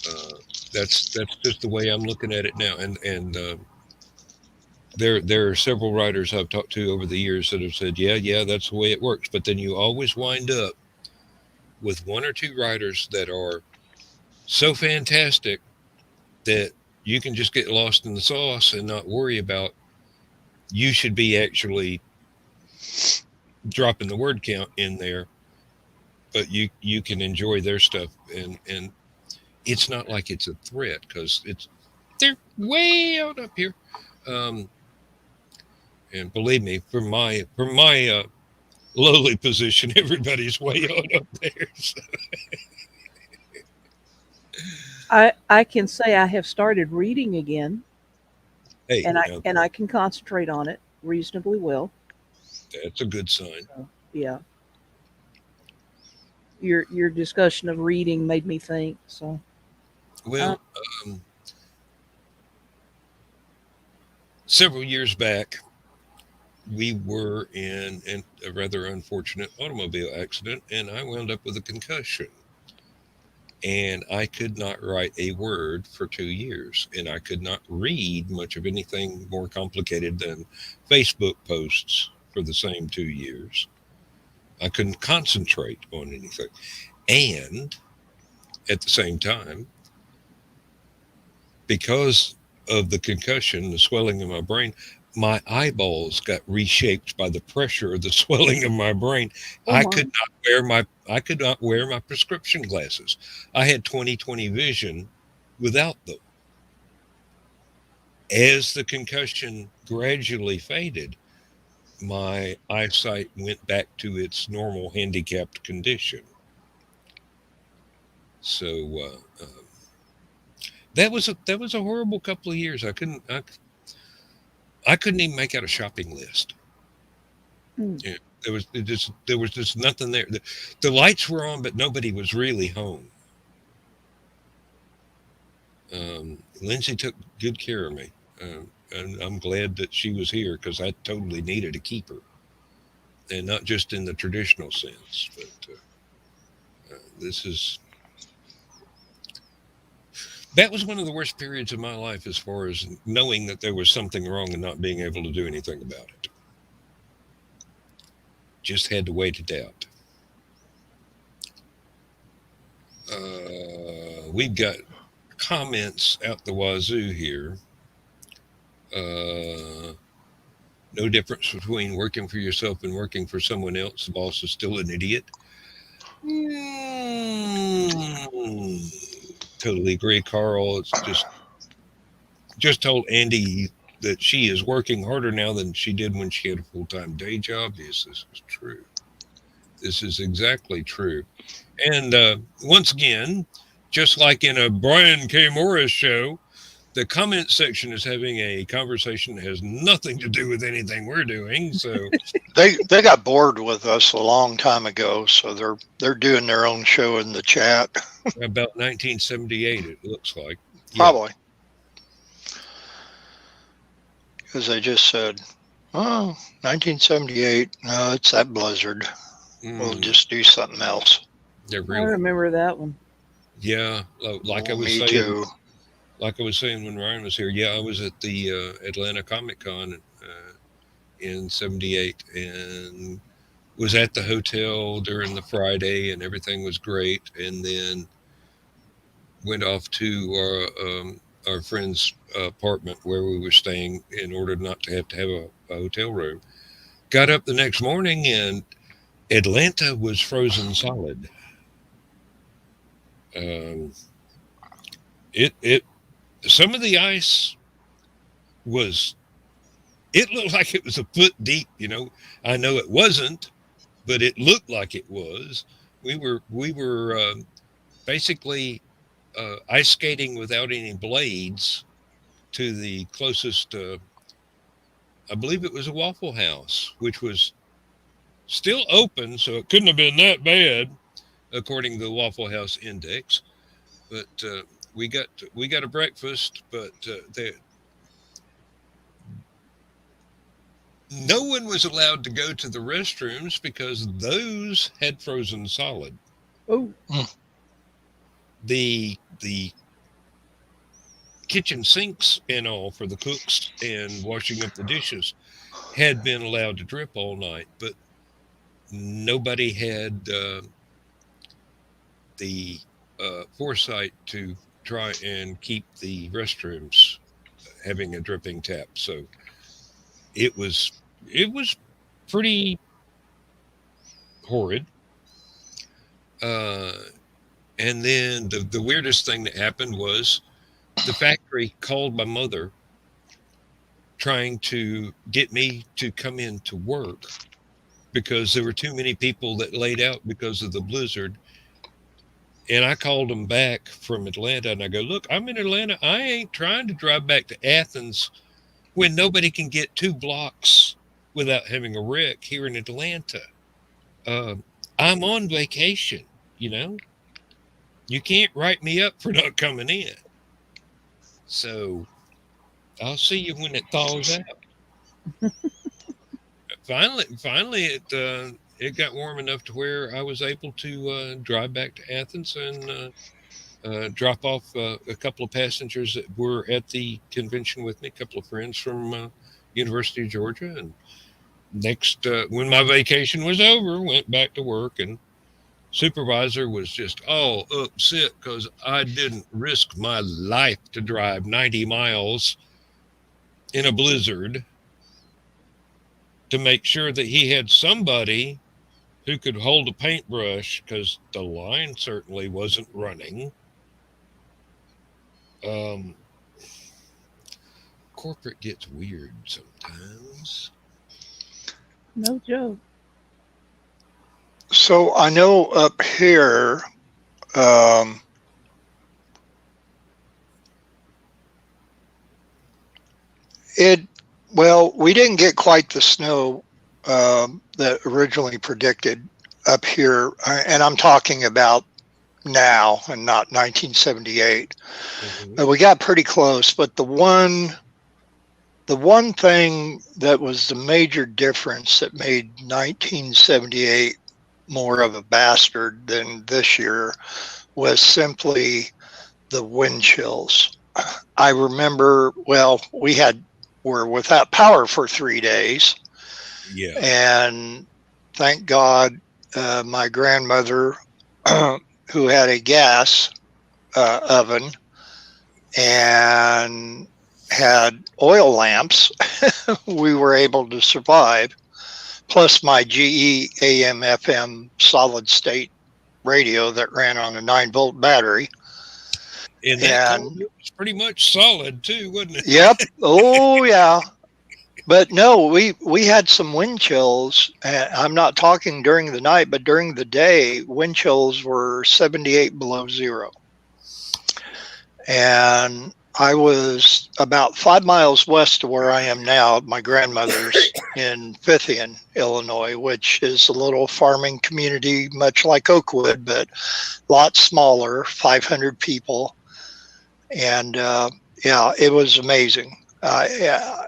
Uh, that's just the way I'm looking at it now. And there are several writers I've talked to over the years that have said, yeah, that's the way it works. But then you always wind up with one or two writers that are so fantastic that you can just get lost in the sauce and not worry about. You should be actually dropping the word count in there, but you can enjoy their stuff, and it's not like it's a threat because they're way out up here. Um, and believe me, from my lowly position, everybody's way out up there. So, I can say I have started reading again, hey, and I now and I can concentrate on it reasonably well. that's a good sign. So yeah, your discussion of reading made me think. So uh, Well, um, several years back, we were in a rather unfortunate automobile accident, and I wound up with a concussion. And I could not write a word for 2 years, and I could not read much of anything more complicated than Facebook posts for the same 2 years. I couldn't concentrate on anything. And at the same time, because of the concussion, the swelling in my brain, my eyeballs got reshaped by the pressure of the swelling of my brain. oh my, I could not wear my prescription glasses. I had 20/20 vision without them. As the concussion gradually faded, my eyesight went back to its normal handicapped condition. So that was a horrible couple of years. I couldn't even make out a shopping list. mm, Yeah, There was just nothing there. The lights were on, but nobody was really home. Lindsay took good care of me, and I'm glad that she was here because I totally needed to keep her, and not just in the traditional sense, but this is that was one of the worst periods of my life as far as knowing that there was something wrong and not being able to do anything about it. Just had to wait it out. We've got comments out the wazoo here. No difference between working for yourself and working for someone else. The boss is still an idiot. Totally agree, Carl. It's just told Andy that she is working harder now than she did when she had a full-time day job. Yes, this is true. This is exactly true. And once again, just like in a Brian K. Morris show, the comment section is having a conversation that has nothing to do with anything we're doing. So they got bored with us a long time ago, so they're doing their own show in the chat. About 1978, it looks like. Probably. Because they just said, oh, 1978. No, it's that blizzard. We'll just do something else. I remember that one. Yeah, like I was saying. Too. Like I was saying when Ryan was here, yeah, I was at the Atlanta Comic Con in '78 and was at the hotel during the Friday, and everything was great. And then went off to our friend's apartment where we were staying in order not to have a hotel room. Got up the next morning, and Atlanta was frozen solid. Some of the ice it looked like it was a foot deep, I know it wasn't, but it looked like it was. We were basically ice skating without any blades to the closest, I believe it was a Waffle House, which was still open, so it couldn't have been that bad, according to the Waffle House Index. But we got a breakfast, but no one was allowed to go to the restrooms because those had frozen solid. Oh. The kitchen sinks and all for the cooks and washing up the dishes had been allowed to drip all night, but nobody had the foresight to try and keep the restrooms having a dripping tap. So it was pretty horrid. And then the weirdest thing that happened was the factory called my mother trying to get me to come in to work because there were too many people that laid out because of the blizzard. And I called them back from Atlanta, and I go, look, I'm in Atlanta. I ain't trying to drive back to Athens when nobody can get 2 blocks without having a wreck here in Atlanta. I'm on vacation, You can't write me up for not coming in. So I'll see you when it thaws out. Finally, it got warm enough to where I was able to drive back to Athens and drop off a couple of passengers that were at the convention with me, a couple of friends from University of Georgia. And next, when my vacation was over, went back to work, and supervisor was just all upset because I didn't risk my life to drive 90 miles in a blizzard to make sure that he had somebody who could hold a paintbrush because the line certainly wasn't running. Corporate gets weird sometimes. No joke. So I know up here, we didn't get quite the snow that originally predicted up here, and I'm talking about now and not 1978. We got pretty close, but the one thing that was the major difference that made 1978 more of a bastard than this year was simply the wind chills. I remember, well, were without power for 3 days. Yeah. And thank God, my grandmother, who had a gas oven and had oil lamps, we were able to survive. Plus my GE AM FM solid state radio that ran on a 9-volt battery. And that cold was pretty much solid too, wasn't it? Yep. Oh yeah. But no, we had some wind chills. I'm not talking during the night, but during the day, wind chills were 78 below zero. And I was about 5 miles west of where I am now, my grandmother's in Fithian, Illinois, which is a little farming community, much like Oakwood, but a lot smaller, 500 people. And yeah, it was amazing. Yeah.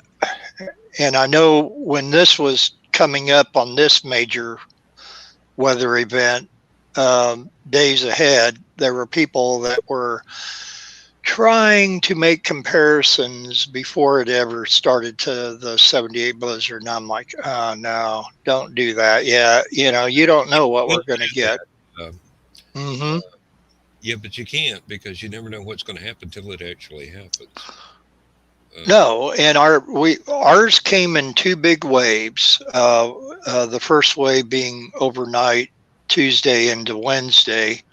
And I know when this was coming up on this major weather event, days ahead, there were people that were trying to make comparisons before it ever started to the 78 blizzard. And I'm like, oh, no, don't do that. Yeah, you don't know what we're going to get. Yeah, but you can't, because you never know what's going to happen until it actually happens. No, and ours came in 2 big waves. The first wave being overnight, Tuesday into Wednesday,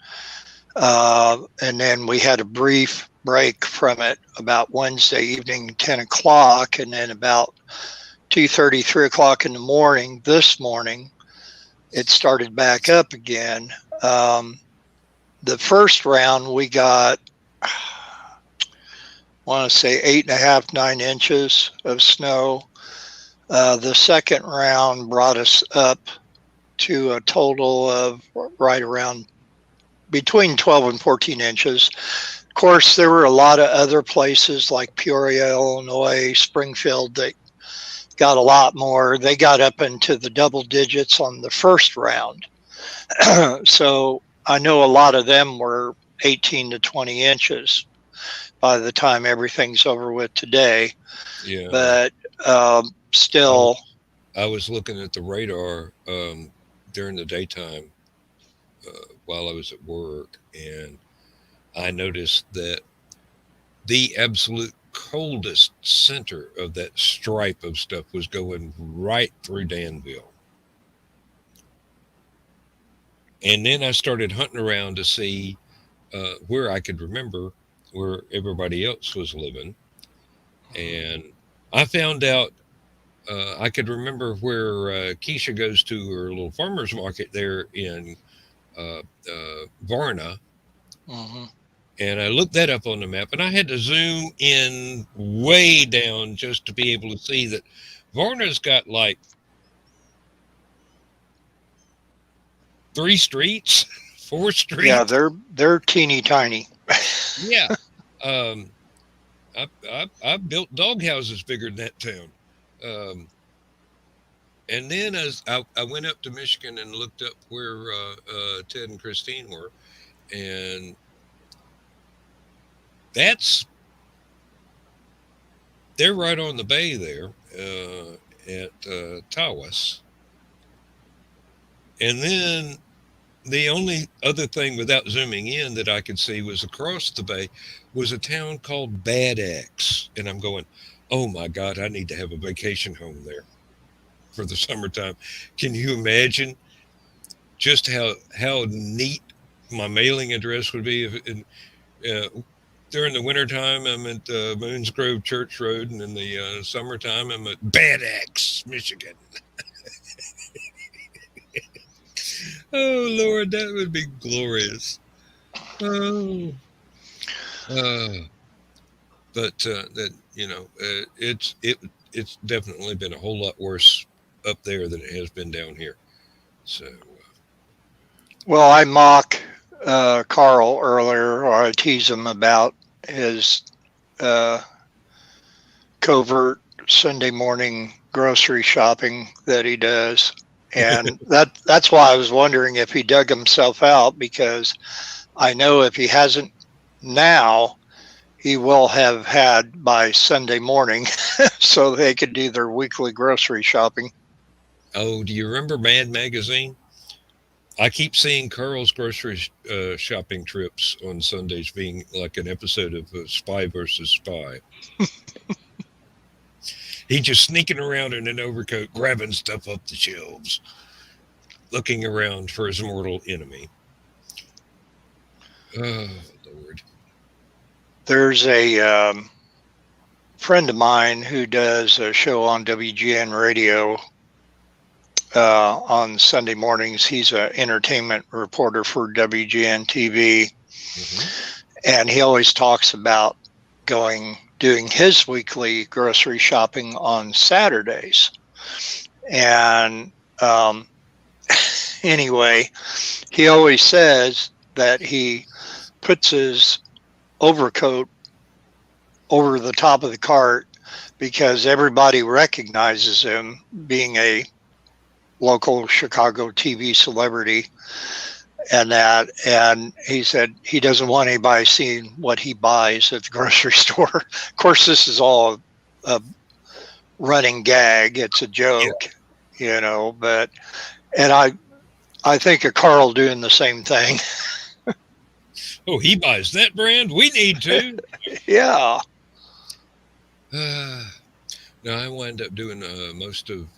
and then we had a brief break from it about Wednesday evening, 10 o'clock, and then about 2:30, 3 o'clock in the morning. This morning, it started back up again. The first round we got, want to say 8.5, 9 inches of snow. The second round brought us up to a total of right around between 12 and 14 inches. Of course, there were a lot of other places like Peoria, Illinois, Springfield that got a lot more. They got up into the double digits on the first round. So I know a lot of them were 18 to 20 inches by the time everything's over with today. Yeah. But still. I was looking at the radar during the daytime while I was at work, and I noticed that the absolute coldest center of that stripe of stuff was going right through Danville. And then I started hunting around to see where I could remember where everybody else was living. And I found out I could remember where Keisha goes to her little farmer's market there in Varna. And I looked that up on the map, and I had to zoom in way down just to be able to see that Varna's got like 3 streets, 4 streets. Yeah, they're teeny tiny. Yeah. I've built dog houses bigger than that town. And then as I went up to Michigan and looked up where Ted and Christine were, and they're right on the bay there at Tawas. And then the only other thing without zooming in that I could see was across the bay was a town called Bad Axe. And I'm going, oh my God, I need to have a vacation home there for the summertime. Can you imagine just how neat my mailing address would be if during the wintertime I'm at Moons Grove Church Road, and in the summertime I'm at Bad Axe, Michigan. Oh Lord, that would be glorious. Oh. But that it's definitely been a whole lot worse up there than it has been down here. So, Well, I mock Carl earlier, or I tease him about his uh, covert Sunday morning grocery shopping that he does. And that's why I was wondering if he dug himself out, because I know if he hasn't now, he will have had by Sunday morning so they could do their weekly grocery shopping. oh, do you remember Mad Magazine? I keep seeing Carl's grocery shopping trips on Sundays being like an episode of Spy versus Spy. He's just sneaking around in an overcoat, grabbing stuff up the shelves, looking around for his mortal enemy. Oh, Lord. There's a friend of mine who does a show on WGN radio on Sunday mornings. He's an entertainment reporter for WGN TV. And he always talks about doing his weekly grocery shopping on Saturdays. And anyway, he always says that he puts his overcoat over the top of the cart because everybody recognizes him being a local Chicago TV celebrity. And he said he doesn't want anybody seeing what he buys at the grocery store. Of course, this is all a running gag. It's a joke, but, and I think of Carl doing the same thing. Oh, he buys that brand? We need to. Yeah. No, I wind up doing most of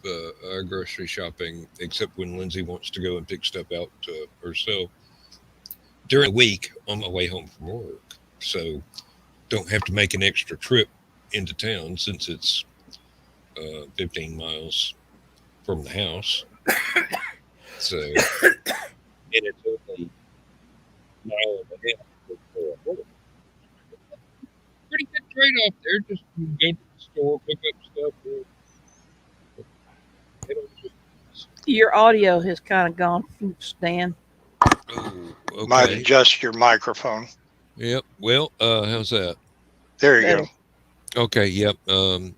our grocery shopping, except when Lindsay wants to go and pick stuff out herself during the week on my way home from work. So don't have to make an extra trip into town since it's 15 miles from the house. So, and it's only a mile and a half. Pretty good trade-off there. Just go to the store, pick up stuff. Your audio has kind of gone, Stan. Oh, okay. Might adjust your microphone. Yep. Well, how's that? There you go. Okay. Yep. I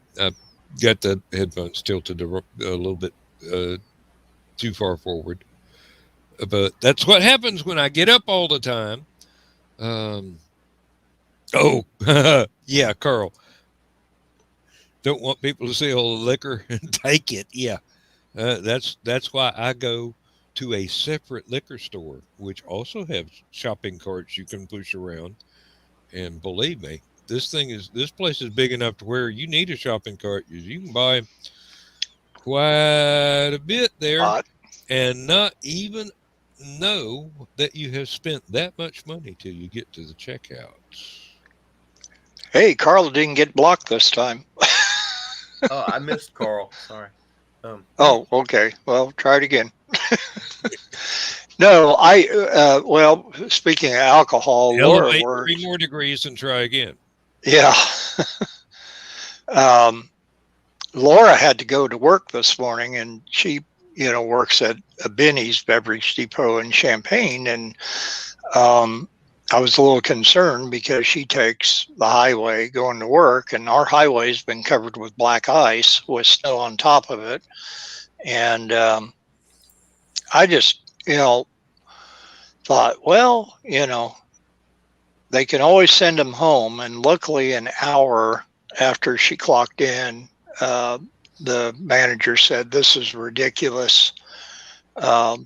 got the headphones tilted a little bit too far forward, but that's what happens when I get up all the time. Oh, yeah, Carl. Don't want people to see all the liquor and take it. Yeah, that's why I go to a separate liquor store, which also have shopping carts you can push around. And believe me, this place is big enough to where you need a shopping cart. You can buy quite a bit there, and not even know that you have spent that much money till you get to the checkouts. Hey, Carl didn't get blocked this time. Oh, I missed Carl. Sorry. Oh, okay. Well, try it again. No, well, speaking of alcohol, Elevate Laura 3 more degrees and try again. Yeah. Laura had to go to work this morning, and she, works at a Benny's Beverage Depot in Champaign. And I was a little concerned because she takes the highway going to work, and our highway's been covered with black ice with snow on top of it. And I just, thought, well, they can always send them home. And luckily, an hour after she clocked in, the manager said, "This is ridiculous. We're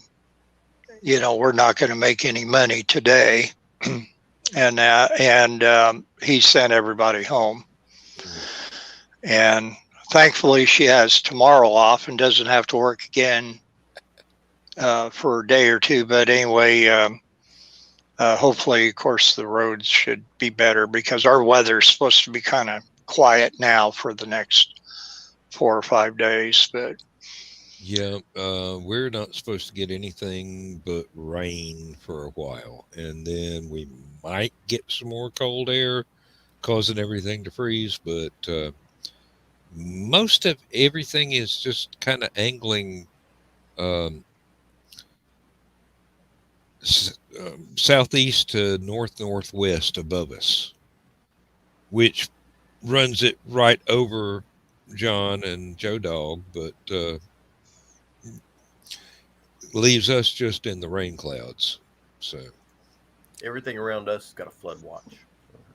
not going to make any money today." and he sent everybody home. And thankfully, she has tomorrow off and doesn't have to work again for a day or two. But anyway, hopefully, of course, the roads should be better because our weather's supposed to be kind of quiet now for the next 4 or 5 days. But yeah, we're not supposed to get anything but rain for a while, and then we might get some more cold air causing everything to freeze, but most of everything is just kind of angling um, southeast to northwest above us, which runs it right over John and Joe Dog, but leaves us just in the rain clouds. So Everything around us has got a flood watch.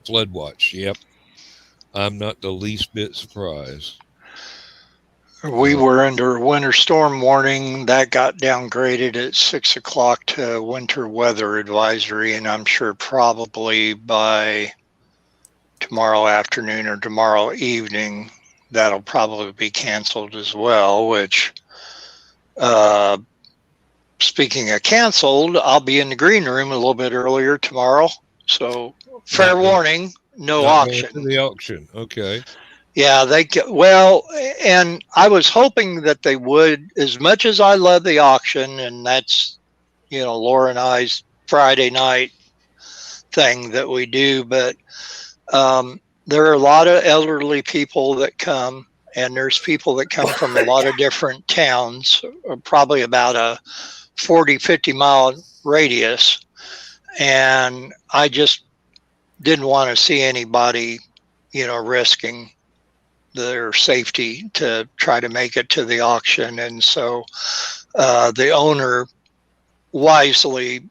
flood watch. Yep, I'm not the least bit surprised. We were under winter storm warning that got downgraded at 6 o'clock to winter weather advisory, and I'm sure probably by tomorrow afternoon or tomorrow evening that'll probably be canceled as well. Which, speaking of canceled, I'll be in the green room a little bit earlier tomorrow. So fair warning, no auction. To the auction, okay. Yeah, well, and I was hoping that they would, as much as I love the auction, and that's, Laura and I's Friday night thing that we do, but there are a lot of elderly people that come, and there's people that come from a lot of different towns, probably about a 40, 50 mile radius. And I just didn't want to see anybody, risking their safety to try to make it to the auction. And so the owner wisely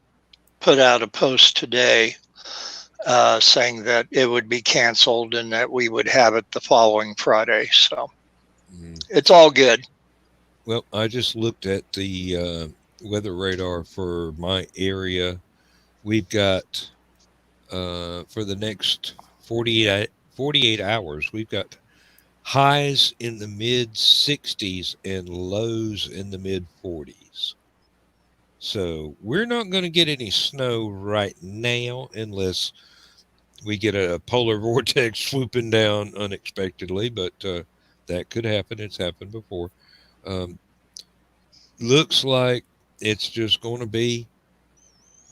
put out a post today saying that it would be canceled and that we would have it the following Friday. So it's all good. Well, I just looked at the weather radar for my area. We've got for the next 48 hours, we've got highs in the mid 60s and lows in the mid 40s. So we're not going to get any snow right now unless we get a polar vortex swooping down unexpectedly, but that could happen. It's happened before. Looks like it's just going to be,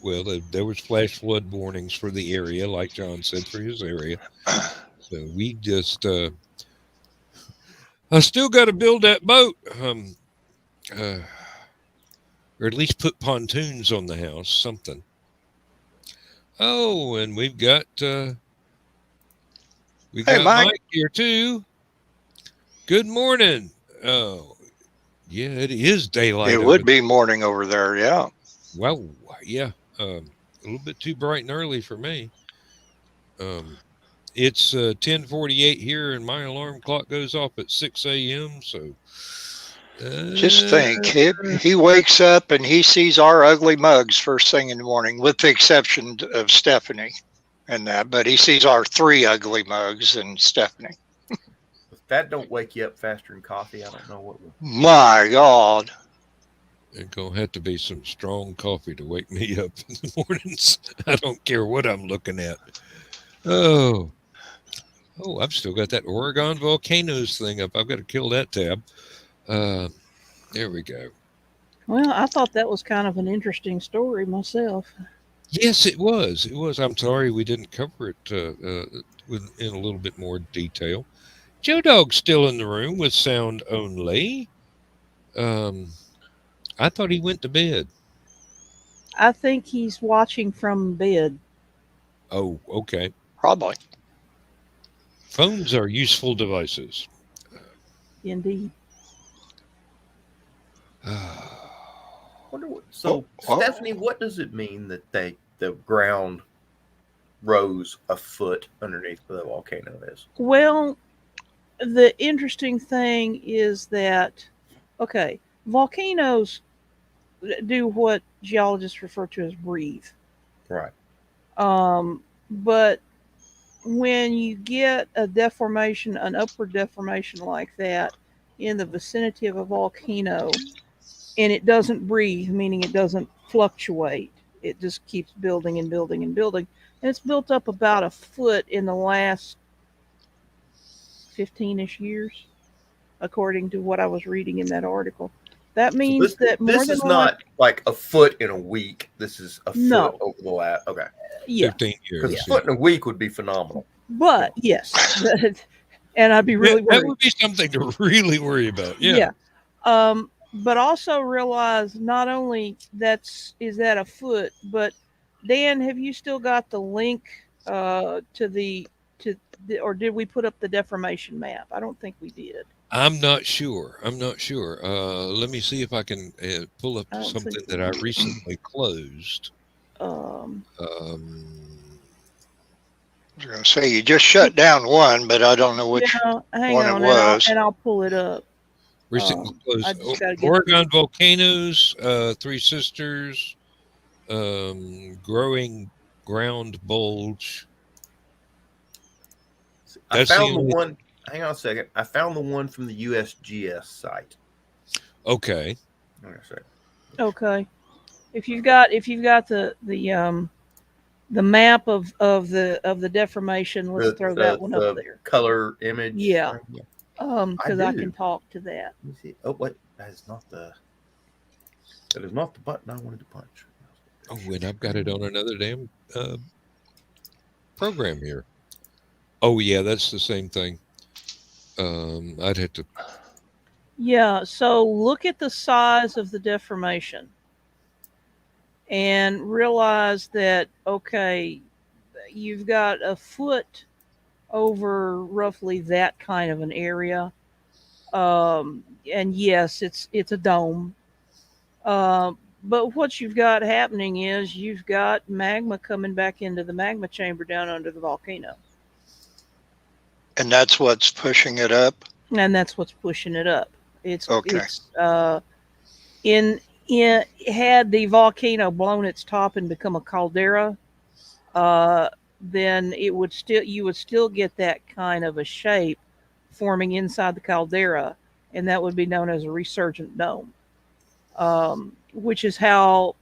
well, there was flash flood warnings for the area, like John said, for his area. So we just, I still got to build that boat, or at least put pontoons on the house, something. Oh, and we've got Mike here too. Good morning. Oh, yeah, it is daylight. It would be morning over there, yeah. Well, yeah, a little bit too bright and early for me. It's 10:48 here, and my alarm clock goes off at 6 a.m. So just think, he wakes up and he sees our ugly mugs first thing in the morning, with the exception of Stephanie and that. But he sees our 3 ugly mugs and Stephanie. If that don't wake you up faster than coffee, I don't know what will. My God. It's going to have to be some strong coffee to wake me up in the mornings. I don't care what I'm looking at. Oh, I've still got that Oregon volcanoes thing up. I've got to kill that tab. There we go. Well, I thought that was kind of an interesting story myself. Yes, it was. It was. I'm sorry we didn't cover it in a little bit more detail. Joe Dog's still in the room with sound only. I thought he went to bed. I think he's watching from bed. Oh, okay. Probably. Phones are useful devices. Indeed. Stephanie, what does it mean that the ground rose a foot underneath where the volcano is? Well, the interesting thing is that, okay, volcanoes do what geologists refer to as breathe. Right. But when you get a deformation, an upward deformation like that in the vicinity of a volcano, and it doesn't breathe, meaning it doesn't fluctuate, it just keeps building and building and building. And it's built up about a foot in the last 15-ish years, according to what I was reading in that article. That means that more this than is not like a foot in a week. This is a foot over the last. Okay. Yeah. 15 years. Because a foot in a week would be phenomenal. But yes, and I'd be really That worried. would be something to really worry about. Yeah. But also realize not only is that a foot, but Dan, have you still got the link to the, or did we put up the deformation map? I don't think we did. I'm not sure. I'm not sure. Let me see if I can pull up I don't think something we that I did. recently closed. Um, Um, I was going to say you just shut down one, but I don't know which yeah, hang one it on, was. and I'll pull it up. recently I closed just got to get Oregon volcanoes, Three Sisters, growing ground bulge. I That's the found the only. one. Hang on a second. I found the one from the USGS site. Okay. Hang on a second. Okay. If you've got the map of the deformation, let's throw that one up The there. color image. Yeah. Right here. Because I do. can talk to that. Let me see. Oh wait, that is not the button I wanted to punch. Oh, and I've got it on another damn program here. Oh yeah, that's the same thing. I'd have to. Yeah, so look at the size of the deformation and realize that, okay, you've got a foot over roughly that kind of an area. And yes, it's a dome. But what you've got happening is you've got magma coming back into the magma chamber down under the volcano. And that's what's pushing it up. And that's what's pushing it up. It's Okay. it's in had the volcano blown its top and become a caldera, then you would still get that kind of a shape forming inside the caldera, and that would be known as a resurgent dome, which is how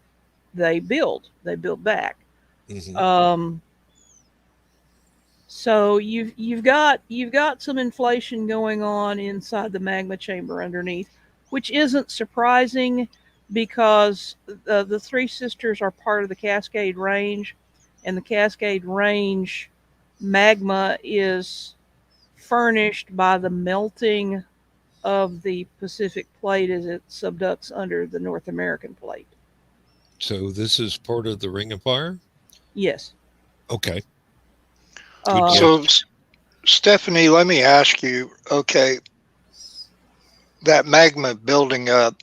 they build. They build back. Mhm. So you've got some inflation going on inside the magma chamber underneath, which isn't surprising because the Three Sisters are part of the Cascade Range, and the Cascade Range magma is furnished by the melting of the Pacific plate as it subducts under the North American plate. So this is part of the Ring of Fire. Yes. Okay. Good Uh, guess. So, Stephanie, let me ask you, okay, that magma building up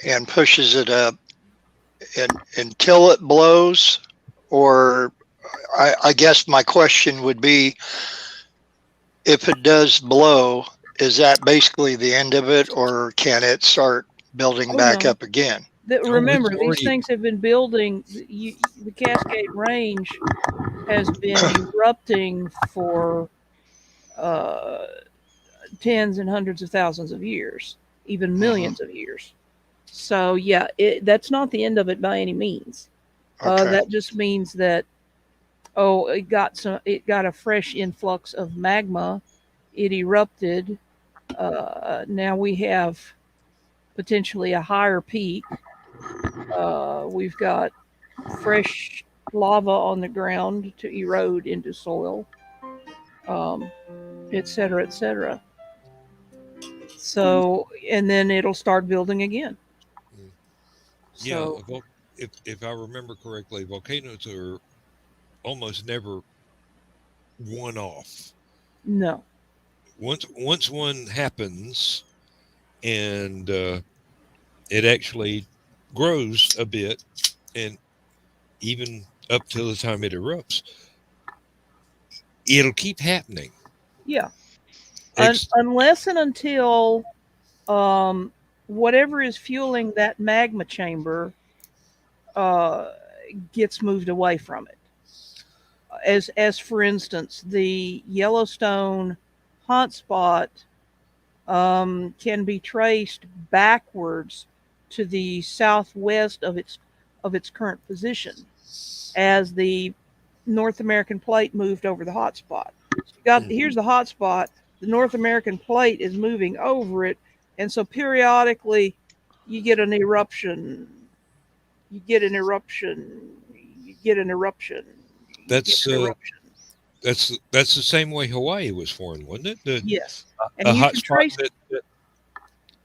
and pushes it up until it blows, or I guess my question would be, if it does blow, is that basically the end of it, or can it start building oh back no. up again? Remember, It's these already. things have been building. The Cascade Range has been erupting for uh, tens and hundreds of thousands of years, even millions of years. So yeah, that's not the end of it by any means. Okay. That just means that it got a fresh influx of magma. It erupted. Now we have potentially a higher peak. We've got fresh lava on the ground to erode into soil, um, et cetera, et cetera. So, and then it'll start building again. Mm. Yeah, So, if I remember correctly, volcanoes are almost never one off. no. Once one happens, and it actually grows a bit, and even up till the time it erupts, it'll keep happening. Yeah. Ex- Unless and until um, whatever is fueling that magma chamber uh, gets moved away from it. As for instance, the Yellowstone hotspot can be traced backwards to the southwest of its current position as the North American plate moved over the hotspot. So here's the hotspot. The North American plate is moving over it, and so periodically you get an eruption. You get an eruption. You get an eruption. You get that's an eruption. That's the same way Hawaii was formed, wasn't it? Yes, A and you hot can spot trace that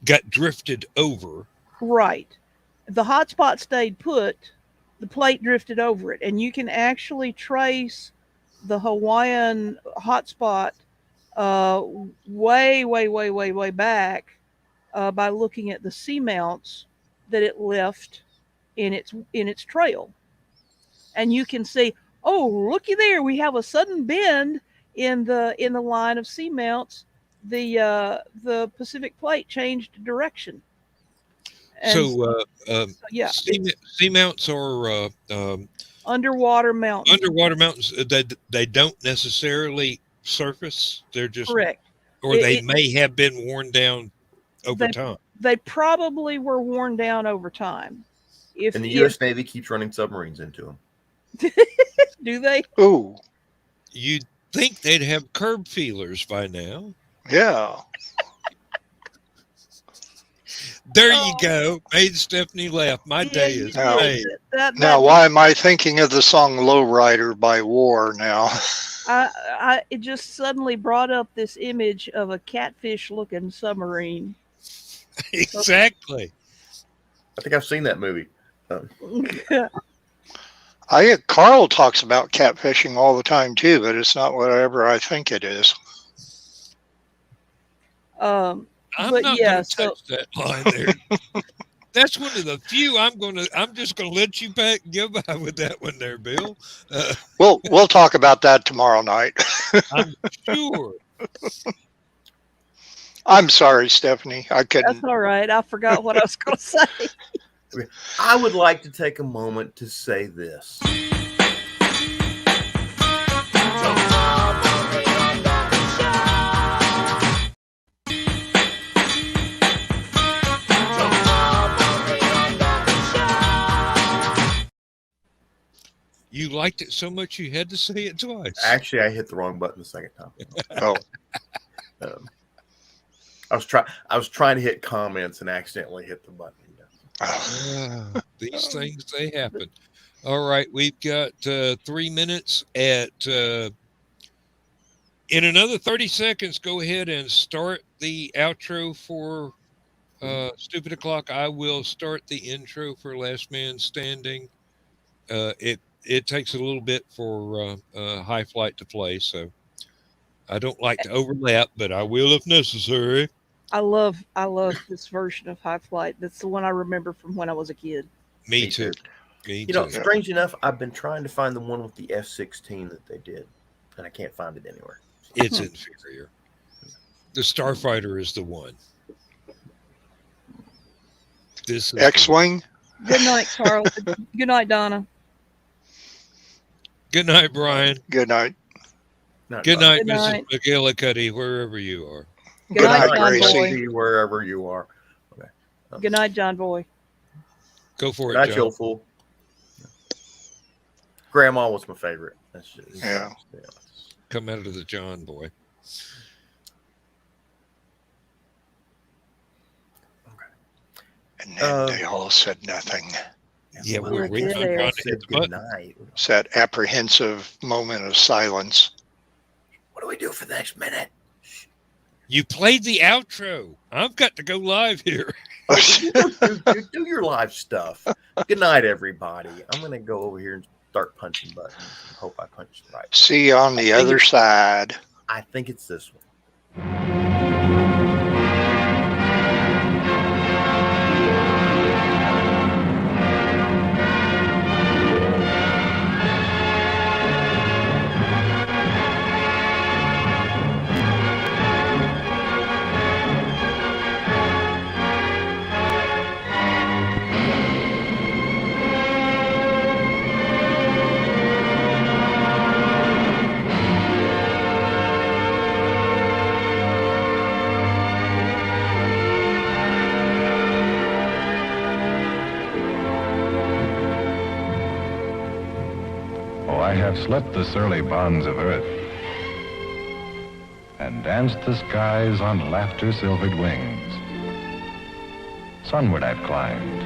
got drifted over. right. The hot spot stayed put. The plate drifted over it, and you can actually trace the Hawaiian hotspot uh, way, way, way, way, way back by looking at the seamounts that it left in its trail, and you can see, oh, looky there, we have a sudden bend in the line of seamounts. The Pacific Plate changed direction, and So yeah, it's seamounts are underwater mountains. underwater mountains. They don't necessarily surface. They're just, Correct. or It, they it, may have been worn down over they time. they probably were worn down over time. If And the if U.S. Navy keeps running submarines into them. do they? Ooh, You'd think they'd have curb feelers by now. yeah. There you Oh, go. Made Stephanie laugh. My yeah, day you is Now- made. did. That Now, why am I thinking of the song "Lowrider" by War now? it just suddenly brought up this image of a catfish-looking submarine. Exactly. I think I've seen that movie. Carl talks about catfishing all the time too, but it's not whatever I think it is. um, I'm But not yeah, going to touch that line there. That's one of the few I'm just going to let you go by with that one there, Bill. We'll talk about that tomorrow night. I'm sure. I'm sorry, Stephanie. I that's couldn't. all right. I forgot what I was going to say. I would like to take a moment to say this. You liked it so much you had to say it twice. Actually, I hit the wrong button the second time. Oh, I was trying to hit comments and accidentally hit the button. These things, they happen. All right, we've got 3 minutes at in another 30 seconds. Go ahead and start the outro for Stupid O'Clock. I will start the intro for Last Man Standing. It takes a little bit for High Flight to play, so I don't like to overlap, but I will if necessary. I love this version of High Flight. That's the one I remember from when I was a kid. Me too. Me You know, too. strange enough, I've been trying to find the one with the F-16 that they did, and I can't find it anywhere. It's inferior. The Starfighter is the one. This is X-wing. Good night, Carl. Good night, Donna. Good night, Brian. Good night. Good night, Good Mrs. night. McGillicuddy, wherever you are. Good night, John Gracie. Boy. Wherever you are. Okay. Good night, John Boy. Go for Good it, night, John. you fool. Grandma was my favorite. That's just, Yeah. Come out of the John boy. And then they all said nothing. Yeah, Well, we're I waiting did on there. John to hit said the good button. night. It's that apprehensive moment of silence. What do we do for the next minute? You played the outro. I've got to go live here. do your live stuff. Good night, everybody. I'm going to go over here and start punching buttons. I hope I punch the right. See you on the other side. I think it's this one. Oh, I have slept the surly bonds of earth and danced the skies on laughter-silvered wings. Sunward I've climbed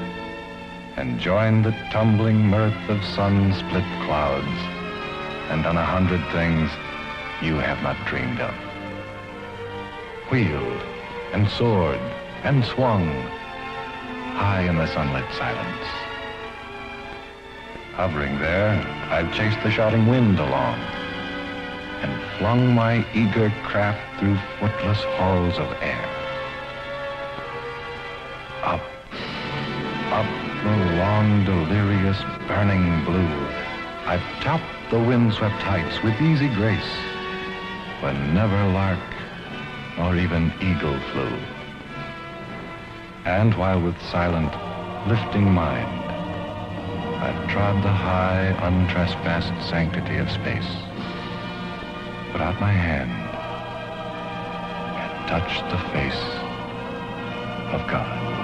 and joined the tumbling mirth of sun-split clouds, and done 100 things you have not dreamed of. Wheeled and soared and swung high in the sunlit silence. Hovering there, I've chased the shouting wind along and flung my eager craft through footless halls of air. Up, up the long, delirious, burning blue, I've topped the windswept heights with easy grace, when never lark nor even eagle flew. And while with silent, lifting mind, I've trod the high, untrespassed sanctity of space, put out my hand and touched the face of God.